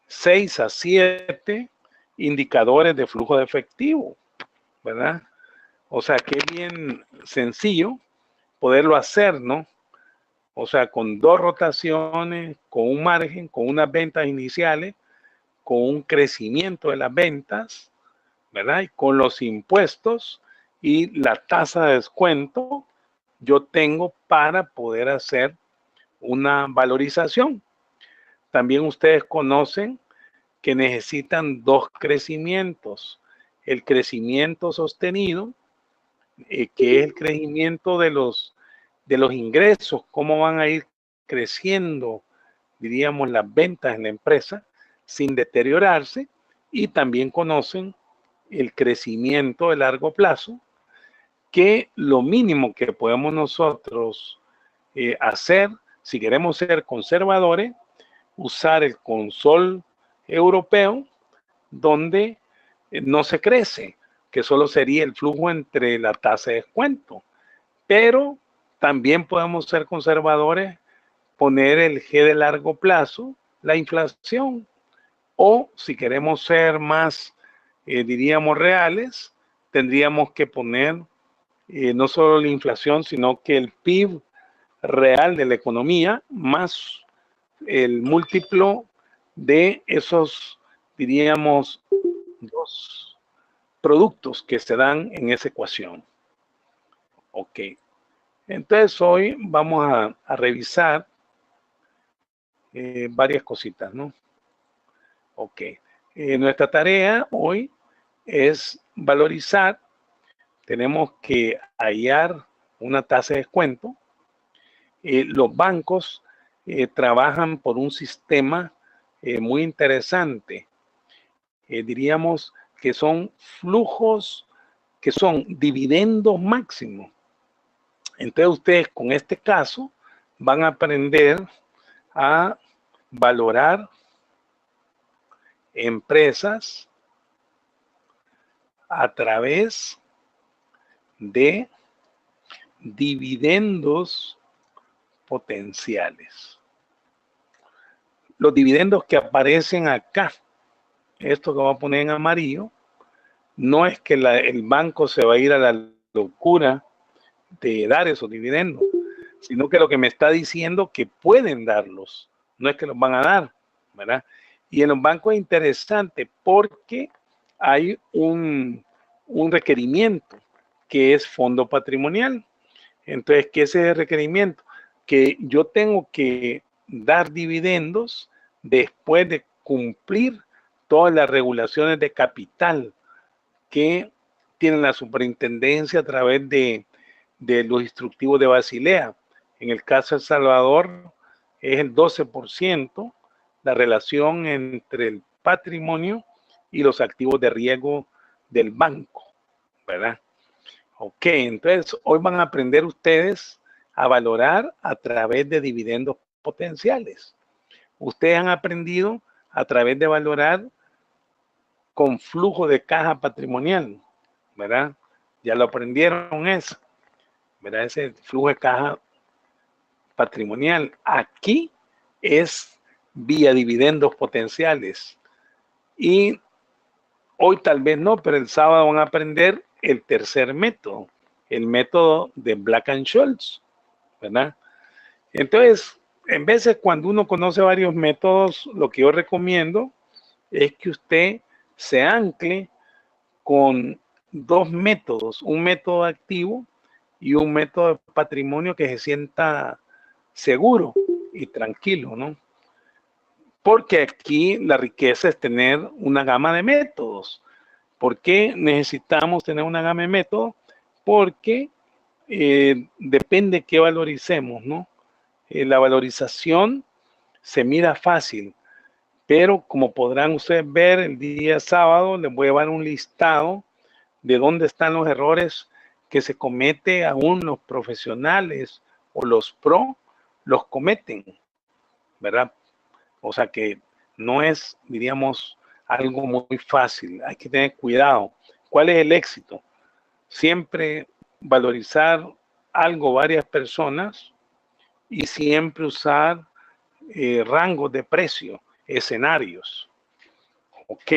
6 a 7 indicadores de flujo de efectivo, ¿verdad? O sea, que es bien sencillo poderlo hacer, ¿no? O sea, con 2 rotaciones, con un margen, con unas ventas iniciales, con un crecimiento de las ventas, ¿verdad? Y con los impuestos y la tasa de descuento, yo tengo para poder hacer una valorización. También ustedes conocen que necesitan 2 crecimientos. El crecimiento sostenido, que es el crecimiento de los ingresos, cómo van a ir creciendo, diríamos, las ventas en la empresa sin deteriorarse, y también conocen el crecimiento de largo plazo, que lo mínimo que podemos nosotros hacer, si queremos ser conservadores, usar el consol europeo, donde no se crece, que solo sería el flujo entre la tasa de descuento. Pero también podemos ser conservadores, poner el G de largo plazo, la inflación, o si queremos ser más, diríamos, reales, tendríamos que poner no solo la inflación, sino que el PIB real de la economía más el múltiplo de esos, diríamos, 2 productos que se dan en esa ecuación. Ok. Entonces hoy vamos a revisar varias cositas, ¿no? Ok. Nuestra tarea hoy es valorizar. Tenemos que hallar una tasa de descuento. Los bancos trabajan por un sistema muy interesante. Diríamos que son flujos, que son dividendos máximos. Entonces ustedes con este caso van a aprender a valorar empresas a través de dividendos potenciales. Los dividendos que aparecen acá, esto que voy a poner en amarillo, no es que el banco se va a ir a la locura de dar esos dividendos, sino que lo que me está diciendo que pueden darlos, no es que los van a dar, ¿verdad? Y en los bancos es interesante porque hay un requerimiento que es fondo patrimonial. Entonces, ¿qué es ese requerimiento? Que yo tengo que dar dividendos después de cumplir todas las regulaciones de capital que tiene la superintendencia a través de los instructivos de Basilea. En el caso de El Salvador es el 12% la relación entre el patrimonio y los activos de riesgo del banco, ¿verdad? Ok, entonces hoy van a aprender ustedes a valorar a través de dividendos potenciales. Ustedes han aprendido a través de valorar con flujo de caja patrimonial, ¿verdad? Ya lo aprendieron eso, ¿verdad? Ese flujo de caja patrimonial. Aquí es vía dividendos potenciales. Y hoy tal vez no, pero el sábado van a aprender el tercer método, el método de Black-Scholes, ¿verdad? Entonces, en veces cuando uno conoce varios métodos, lo que yo recomiendo es que usted se ancle con 2 métodos, un método activo y un método de patrimonio que se sienta seguro y tranquilo, ¿no? Porque aquí la riqueza es tener una gama de métodos. ¿Por qué necesitamos tener una gama de métodos? Porque depende qué valoricemos, ¿no? La valorización se mira fácil, pero como podrán ustedes ver el día sábado, les voy a dar un listado de dónde están los errores que se comete aún los profesionales o los pro los cometen, ¿verdad? O sea que no es, diríamos, algo muy fácil. Hay que tener cuidado. ¿Cuál es el éxito? Siempre valorizar algo varias personas y siempre usar rangos de precio, escenarios. Ok.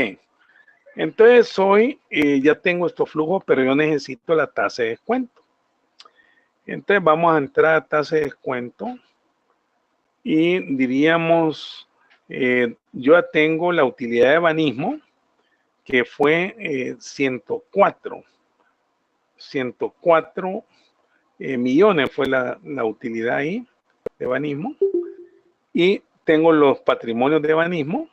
Entonces hoy ya tengo estos flujos, pero yo necesito la tasa de descuento. Entonces vamos a entrar a tasa de descuento y diríamos, yo ya tengo la utilidad de banismo, que fue 104 millones fue la utilidad ahí de banismo. Y tengo los patrimonios de banismo.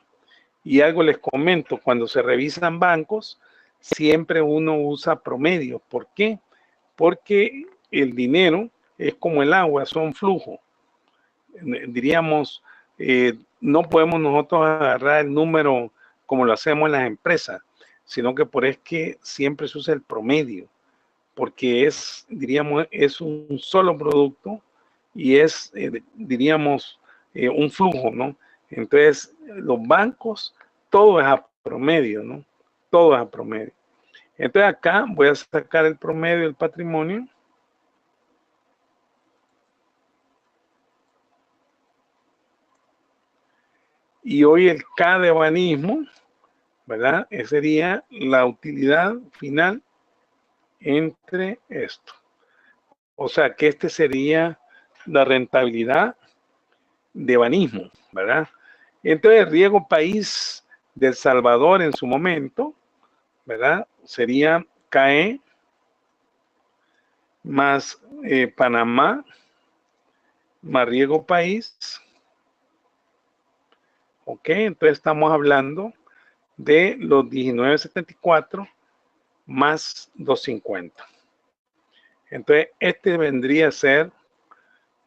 Y algo les comento, cuando se revisan bancos, siempre uno usa promedios. ¿Por qué? Porque el dinero es como el agua, son flujos. Diríamos, no podemos nosotros agarrar el número como lo hacemos en las empresas, sino que por es que siempre se usa el promedio, porque es, diríamos, es un solo producto y es, diríamos, un flujo, ¿no? Entonces, los bancos, todo es a promedio, ¿no? Todo es a promedio. Entonces, acá voy a sacar el promedio del patrimonio. Y hoy el K de banismo, ¿verdad? Esa sería la utilidad final entre esto. O sea, que este sería la rentabilidad de banismo, ¿verdad? Entonces, riego país de El Salvador en su momento, ¿verdad? Sería CAE más Panamá más riego país. Ok, entonces estamos hablando de los 19.74 más 250. Entonces, este vendría a ser,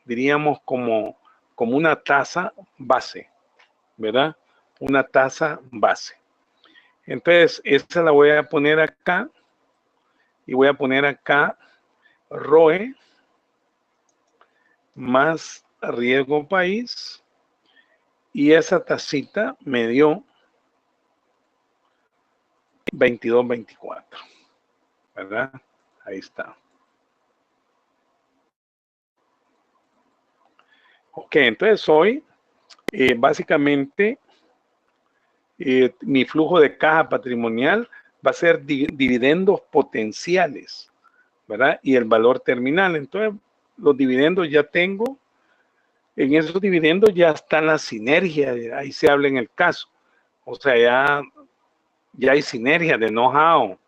diríamos, como una tasa base, ¿verdad? Una tasa base. Entonces, esta la voy a poner acá y voy a poner acá ROE más riesgo país y esa tacita me dio 22.24, ¿verdad? Ahí está. Ok, entonces hoy básicamente mi flujo de caja patrimonial va a ser dividendos potenciales, ¿verdad? Y el valor terminal. Entonces, los dividendos ya tengo. En esos dividendos ya están las sinergias, ahí se habla en el caso. O sea, ya hay sinergia de know-how,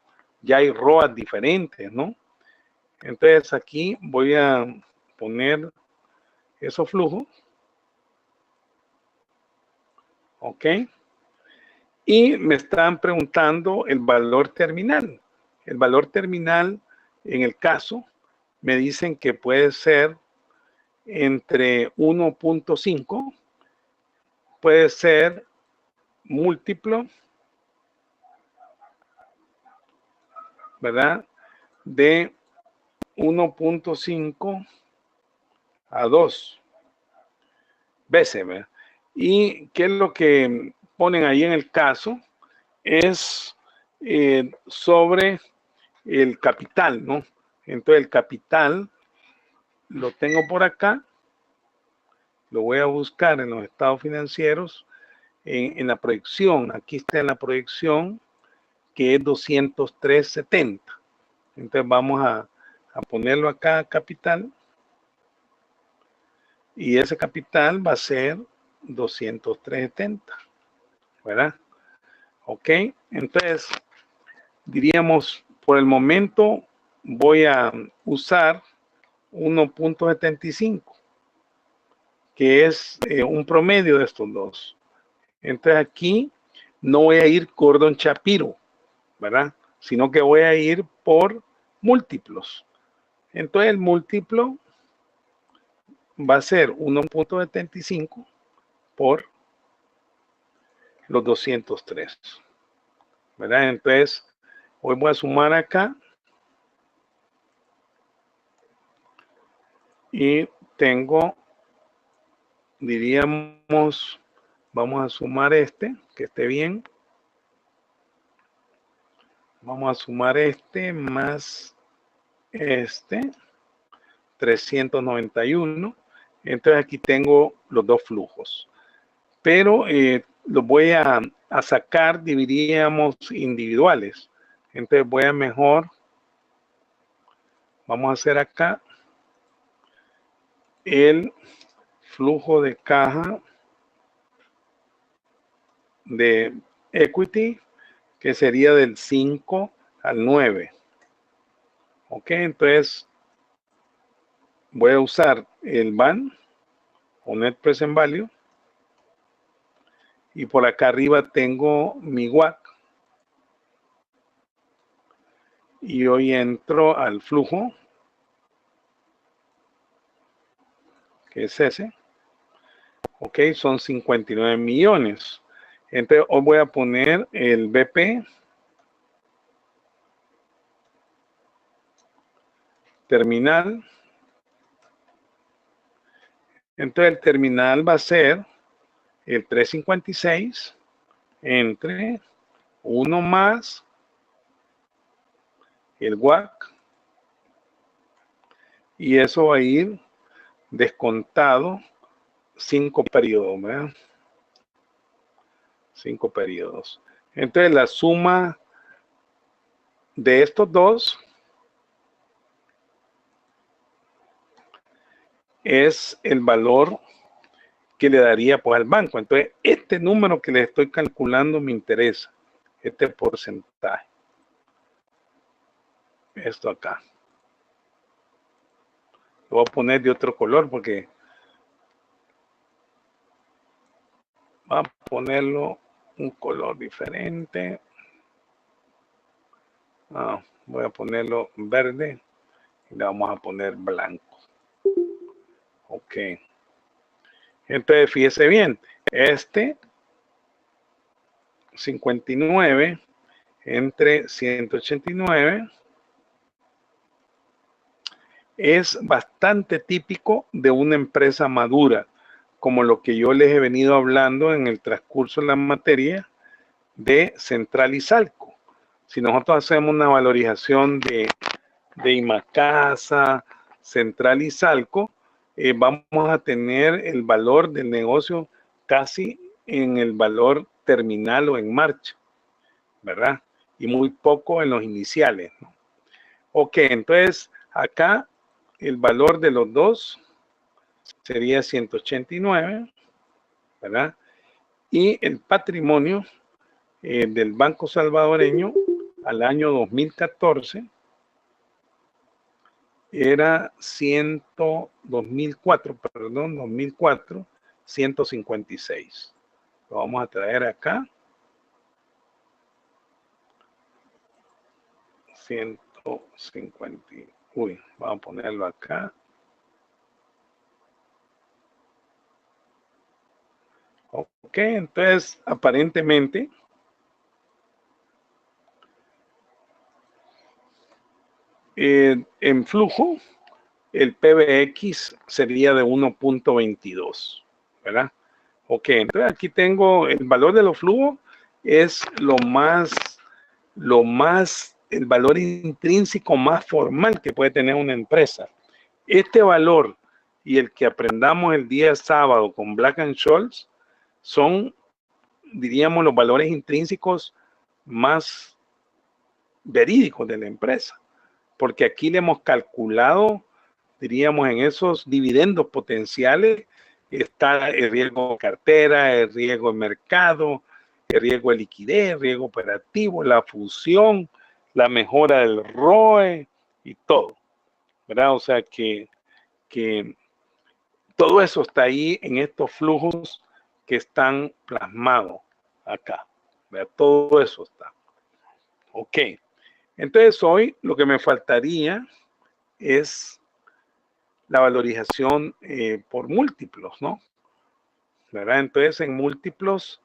ya hay ROAS diferentes, ¿no? Entonces aquí voy a poner esos flujos. Ok. Y me están preguntando el valor terminal. El valor terminal, en el caso, me dicen que puede ser entre 1.5, puede ser múltiplo, ¿verdad? De 1.5 a 2 veces, ¿verdad? Y qué es lo que ponen ahí en el caso es sobre el capital, ¿no? Entonces el capital lo tengo por acá, lo voy a buscar en los estados financieros, en la proyección, aquí está en la proyección, que es 203.70. Entonces vamos a ponerlo acá, capital, y ese capital va a ser 203.70, ¿verdad? Ok, entonces diríamos, por el momento voy a usar 1.75, que es un promedio de estos dos. Entonces aquí no voy a ir Gordon Shapiro, ¿verdad? Sino que voy a ir por múltiplos. Entonces el múltiplo va a ser 1.75 por los 203, ¿verdad? Entonces hoy voy a sumar acá y tengo, diríamos, vamos a sumar este, que esté bien. Vamos a sumar este más este, 391. Entonces aquí tengo los dos flujos. Pero los voy a sacar, dividiríamos individuales. Entonces voy a mejor, vamos a hacer acá el flujo de caja de equity, que sería del 5 al 9. Ok, entonces voy a usar el BAN o Net Present Value. Y por acá arriba tengo mi WACC. Y hoy entro al flujo, que es ese. Ok, son 59 millones. Entonces hoy voy a poner el BP terminal. Entonces el terminal va a ser el 356 entre 1 más el WACC, y eso va a ir descontado 5 periodos, ¿verdad? 5 periodos. Entonces la suma de estos dos es el valor que le daría pues al banco. Entonces este número que le estoy calculando me interesa, este porcentaje, esto acá. Lo voy a poner de otro color porque va a ponerlo un color diferente. Voy a ponerlo verde y le vamos a poner blanco. Ok. Entonces fíjese bien, este 59 entre 189 es bastante típico de una empresa madura, como lo que yo les he venido hablando en el transcurso de la materia de Central y Salco. Si nosotros hacemos una valorización de Imacasa, Central y Salco, vamos a tener el valor del negocio casi en el valor terminal o en marcha, ¿verdad? Y muy poco en los iniciales, ¿no? Ok, entonces acá el valor de los dos sería 189, ¿verdad? Y el patrimonio del Banco Salvadoreño al año 2014 era 2004, 156. Lo vamos a traer acá. 150. Uy, vamos a ponerlo acá. Ok, entonces aparentemente en flujo el PBX sería de 1.22, ¿verdad? Ok, entonces aquí tengo el valor de los flujos, es el valor intrínseco más formal que puede tener una empresa. Este valor y el que aprendamos el día sábado con Black & Scholes son, diríamos, los valores intrínsecos más verídicos de la empresa, porque aquí le hemos calculado, diríamos, en esos dividendos potenciales está el riesgo de cartera, el riesgo de mercado, el riesgo de liquidez, el riesgo operativo, la fusión, la mejora del ROE y todo, ¿verdad? O sea que todo eso está ahí en estos flujos que están plasmados acá, ¿verdad? Todo eso está. Ok, entonces hoy lo que me faltaría es la valorización por múltiplos, ¿no? ¿Verdad? Entonces en múltiplos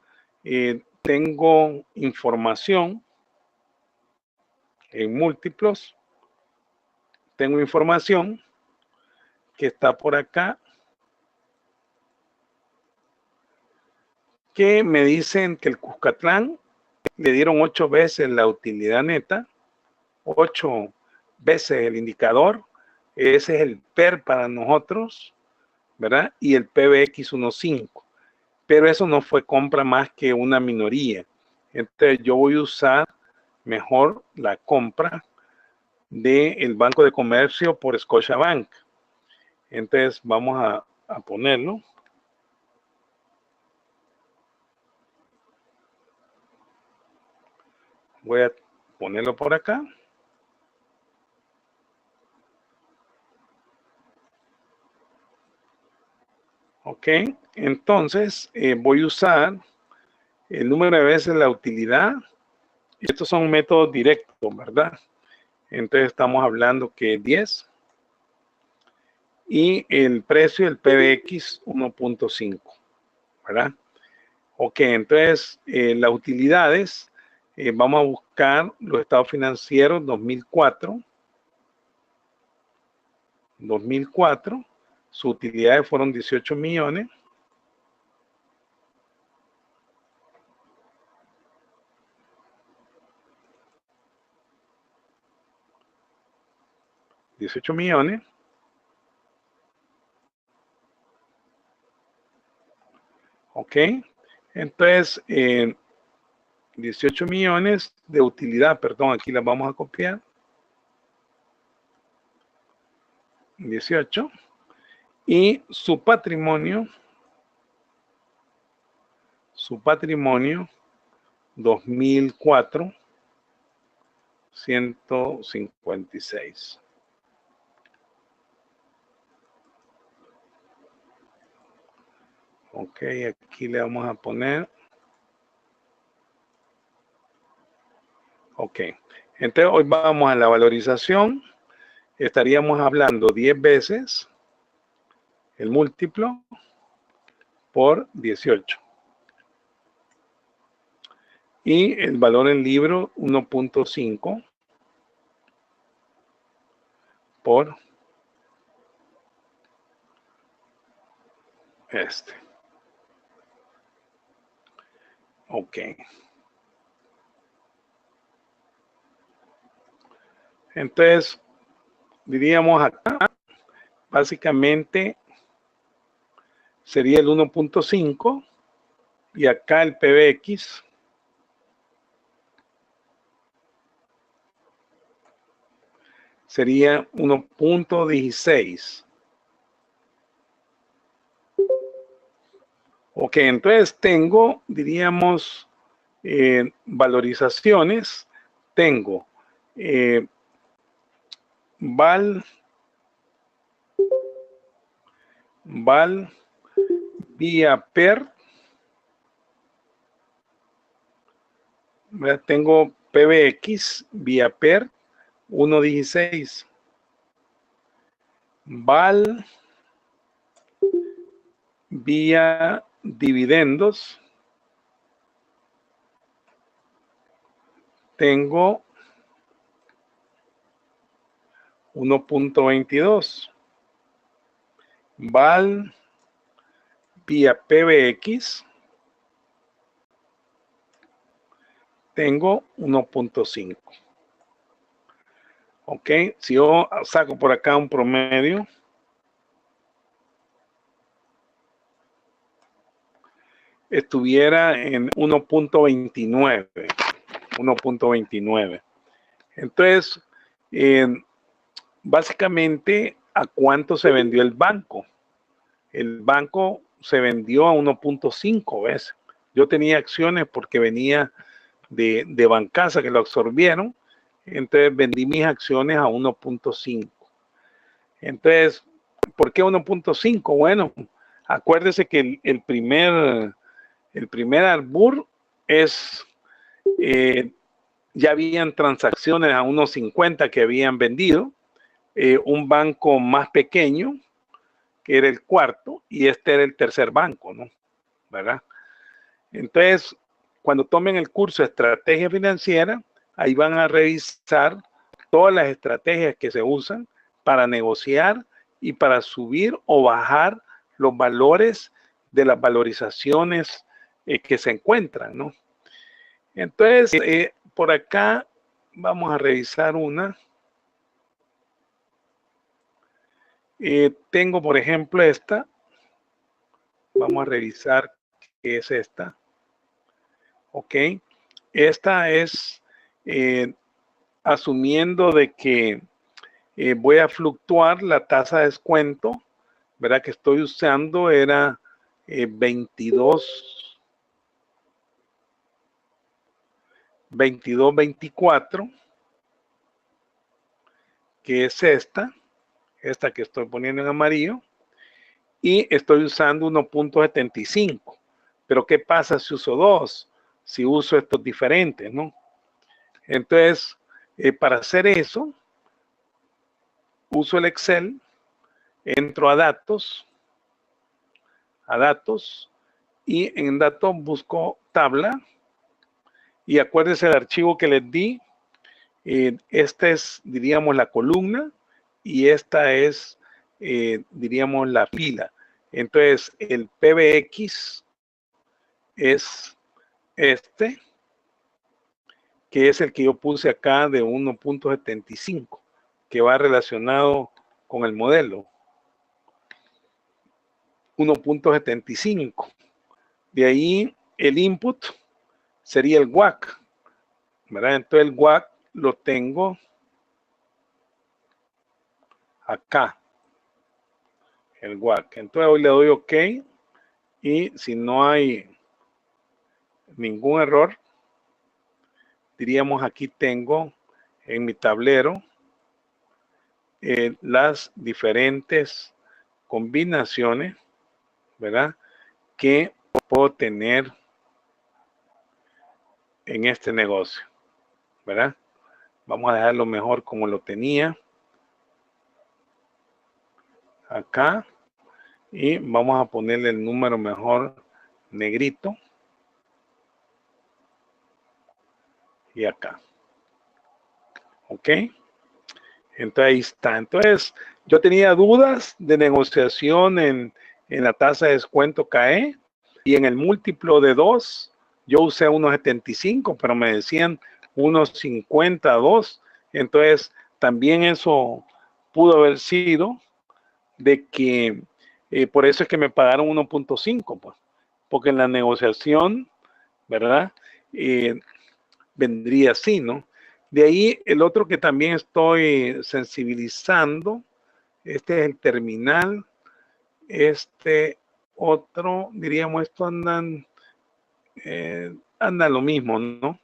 tengo información, en múltiplos tengo información que está por acá, que me dicen que el Cuscatlán le dieron 8 veces la utilidad neta, 8 veces el indicador, ese es el PER para nosotros, ¿verdad? Y el PBX 1.5. pero eso no fue compra más que una minoría. Entonces yo voy a usar mejor la compra del Banco de Comercio por Scotiabank. Entonces vamos a ponerlo. Voy a ponerlo por acá. Ok, entonces voy a usar el número de veces la utilidad. Y estos son métodos directos, ¿verdad? Entonces estamos hablando que 10. Y el precio del PBX 1.5, ¿verdad? Ok, entonces las utilidades, vamos a buscar los estados financieros 2004. 2004, sus utilidades fueron 18 millones. $18 millones. Ok, entonces 18 millones de utilidad, perdón, aquí las vamos a copiar. 18. Y su patrimonio 2004, 156. Ok, aquí le vamos a poner. Ok, entonces hoy vamos a la valorización. Estaríamos hablando 10 veces el múltiplo por 18. Y el valor en libro 1.5 por este. Ok. Entonces, diríamos acá, básicamente sería el 1.5 y acá el PBX sería 1.16. Ok, entonces tengo, diríamos, valorizaciones. Tengo Val vía PER. Tengo PBX vía PER 1.16. Val vía dividendos. Tengo 1.22. Val vía PBX. Tengo 1.5. Ok, si yo saco por acá un promedio, estuviera en 1.29. 1.29. Entonces, básicamente, ¿a cuánto se vendió el banco? El banco se vendió a 1.5 veces. Yo tenía acciones porque venía de Bancasa que lo absorbieron. Entonces vendí mis acciones a 1.5. Entonces, ¿por qué 1.5? Bueno, acuérdese que el primer arbur es, ya habían transacciones a 1.50 que habían vendido, un banco más pequeño, que era el cuarto, y este era el tercer banco, ¿no? ¿Verdad? Entonces, cuando tomen el curso de estrategia financiera, ahí van a revisar todas las estrategias que se usan para negociar y para subir o bajar los valores de las valorizaciones que se encuentran, ¿no? Entonces, por acá vamos a revisar una. Tengo, por ejemplo, esta. Vamos a revisar que es esta. Ok. Esta es asumiendo de que voy a fluctuar la tasa de descuento, ¿verdad? Que estoy usando era 22.24, que es esta que estoy poniendo en amarillo, y estoy usando 1.75. Pero ¿qué pasa si uso dos? Si uso estos diferentes, ¿no? Entonces, para hacer eso, uso el Excel, entro a datos, y en datos busco tabla, y acuérdense del archivo que les di. Esta es, diríamos, la columna, y esta es, diríamos, la fila. Entonces, el PBX es este, que es el que yo puse acá de 1.75, que va relacionado con el modelo. 1.75. De ahí el input sería el WACC, ¿verdad? Entonces el WACC lo tengo acá, el WACC. Entonces hoy le doy OK, y si no hay ningún error, diríamos aquí tengo en mi tablero las diferentes combinaciones, ¿verdad? Que puedo tener en este negocio, ¿verdad? Vamos a dejarlo mejor como lo tenía acá, y vamos a ponerle el número mejor negrito, y acá. Ok. Entonces ahí está. Entonces yo tenía dudas de negociación en la tasa de descuento CAE, y en el múltiplo de 2 yo usé 1.75, pero me decían 1.52. Entonces también eso pudo haber sido de que por eso es que me pagaron 1.5, pues, porque en la negociación, ¿verdad? Vendría así, ¿no? De ahí el otro que también estoy sensibilizando, este es el terminal, este otro, diríamos, esto anda lo mismo, ¿no?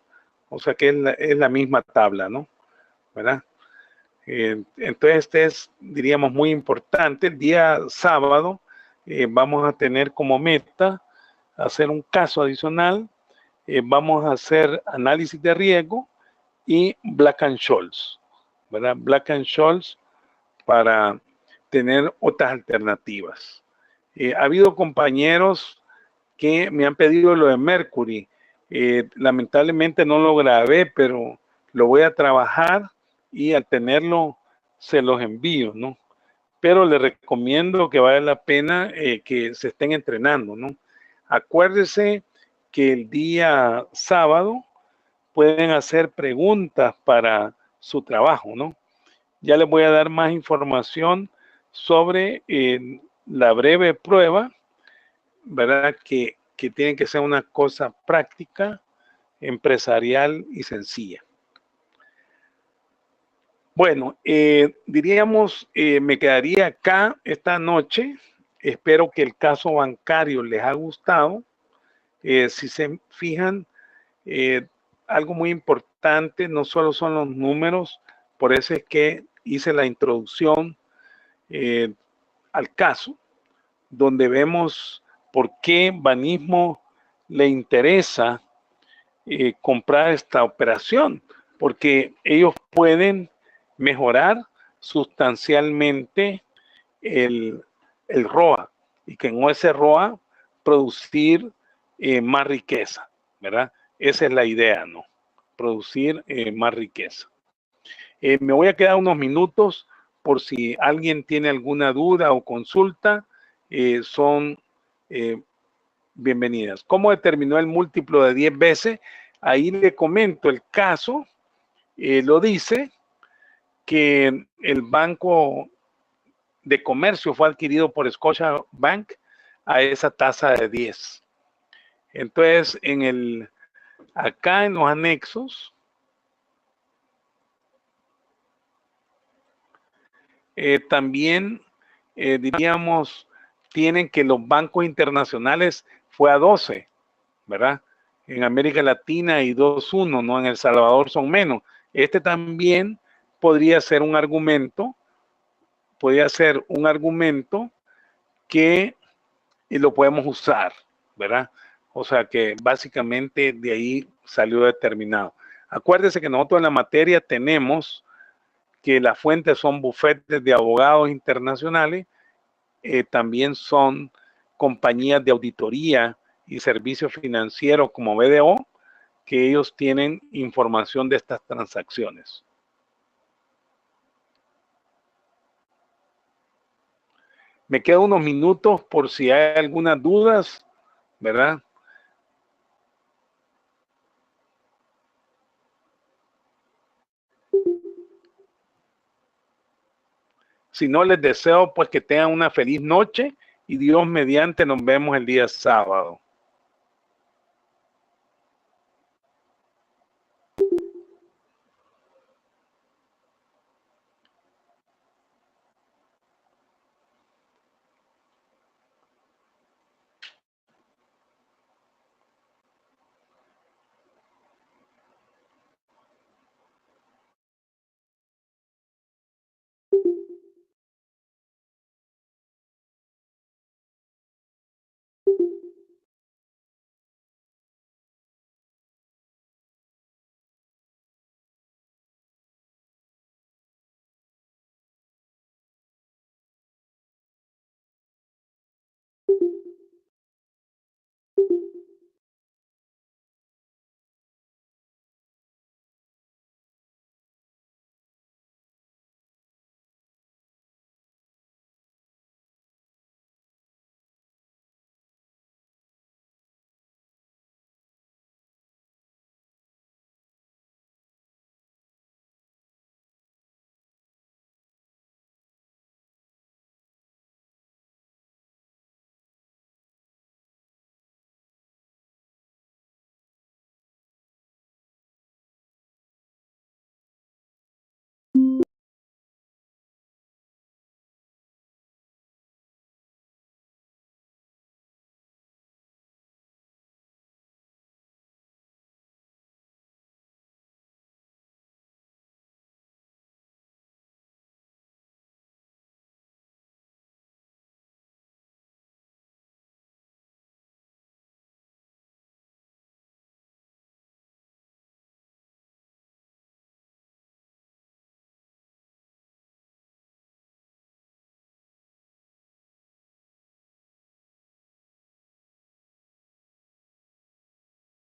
O sea que es la misma tabla, ¿no? ¿Verdad? Entonces este es, diríamos, muy importante. El día sábado vamos a tener como meta hacer un caso adicional, vamos a hacer análisis de riesgo y Black-Scholes, ¿verdad? Black-Scholes para tener otras alternativas. Ha habido compañeros que me han pedido lo de Mercury. Lamentablemente no lo grabé, pero lo voy a trabajar, y al tenerlo se los envío, ¿no? Pero les recomiendo que vale la pena que se estén entrenando, ¿no? Acuérdese que el día sábado pueden hacer preguntas para su trabajo, ¿no? Ya les voy a dar más información sobre la breve prueba, ¿verdad? Que tiene que ser una cosa práctica, empresarial y sencilla. Bueno, diríamos, me quedaría acá esta noche. Espero que el caso bancario les haya gustado. Si se fijan, algo muy importante no solo son los números, por eso es que hice la introducción al caso, donde vemos por qué Banismo le interesa comprar esta operación, porque ellos pueden mejorar sustancialmente el ROA, y que en ese ROA producir más riqueza, ¿verdad? Esa es la idea, ¿no? Producir más riqueza. Me voy a quedar unos minutos por si alguien tiene alguna duda o consulta, son bienvenidas. ¿Cómo determinó el múltiplo de 10 veces? Ahí le comento el caso, lo dice que el Banco de Comercio fue adquirido por Scotiabank a esa tasa de 10. Entonces, acá en los anexos, también, diríamos, tienen que los bancos internacionales fue a 12, ¿verdad? En América Latina y 2-1, ¿no? En El Salvador son menos. Este también podría ser un argumento, que lo podemos usar, ¿verdad? O sea que básicamente de ahí salió determinado. Acuérdese que nosotros en la materia tenemos que las fuentes son bufetes de abogados internacionales, también son compañías de auditoría y servicios financieros como BDO, que ellos tienen información de estas transacciones. Me quedan unos minutos por si hay algunas dudas, ¿verdad? Si no, les deseo pues que tengan una feliz noche y Dios mediante nos vemos el día sábado.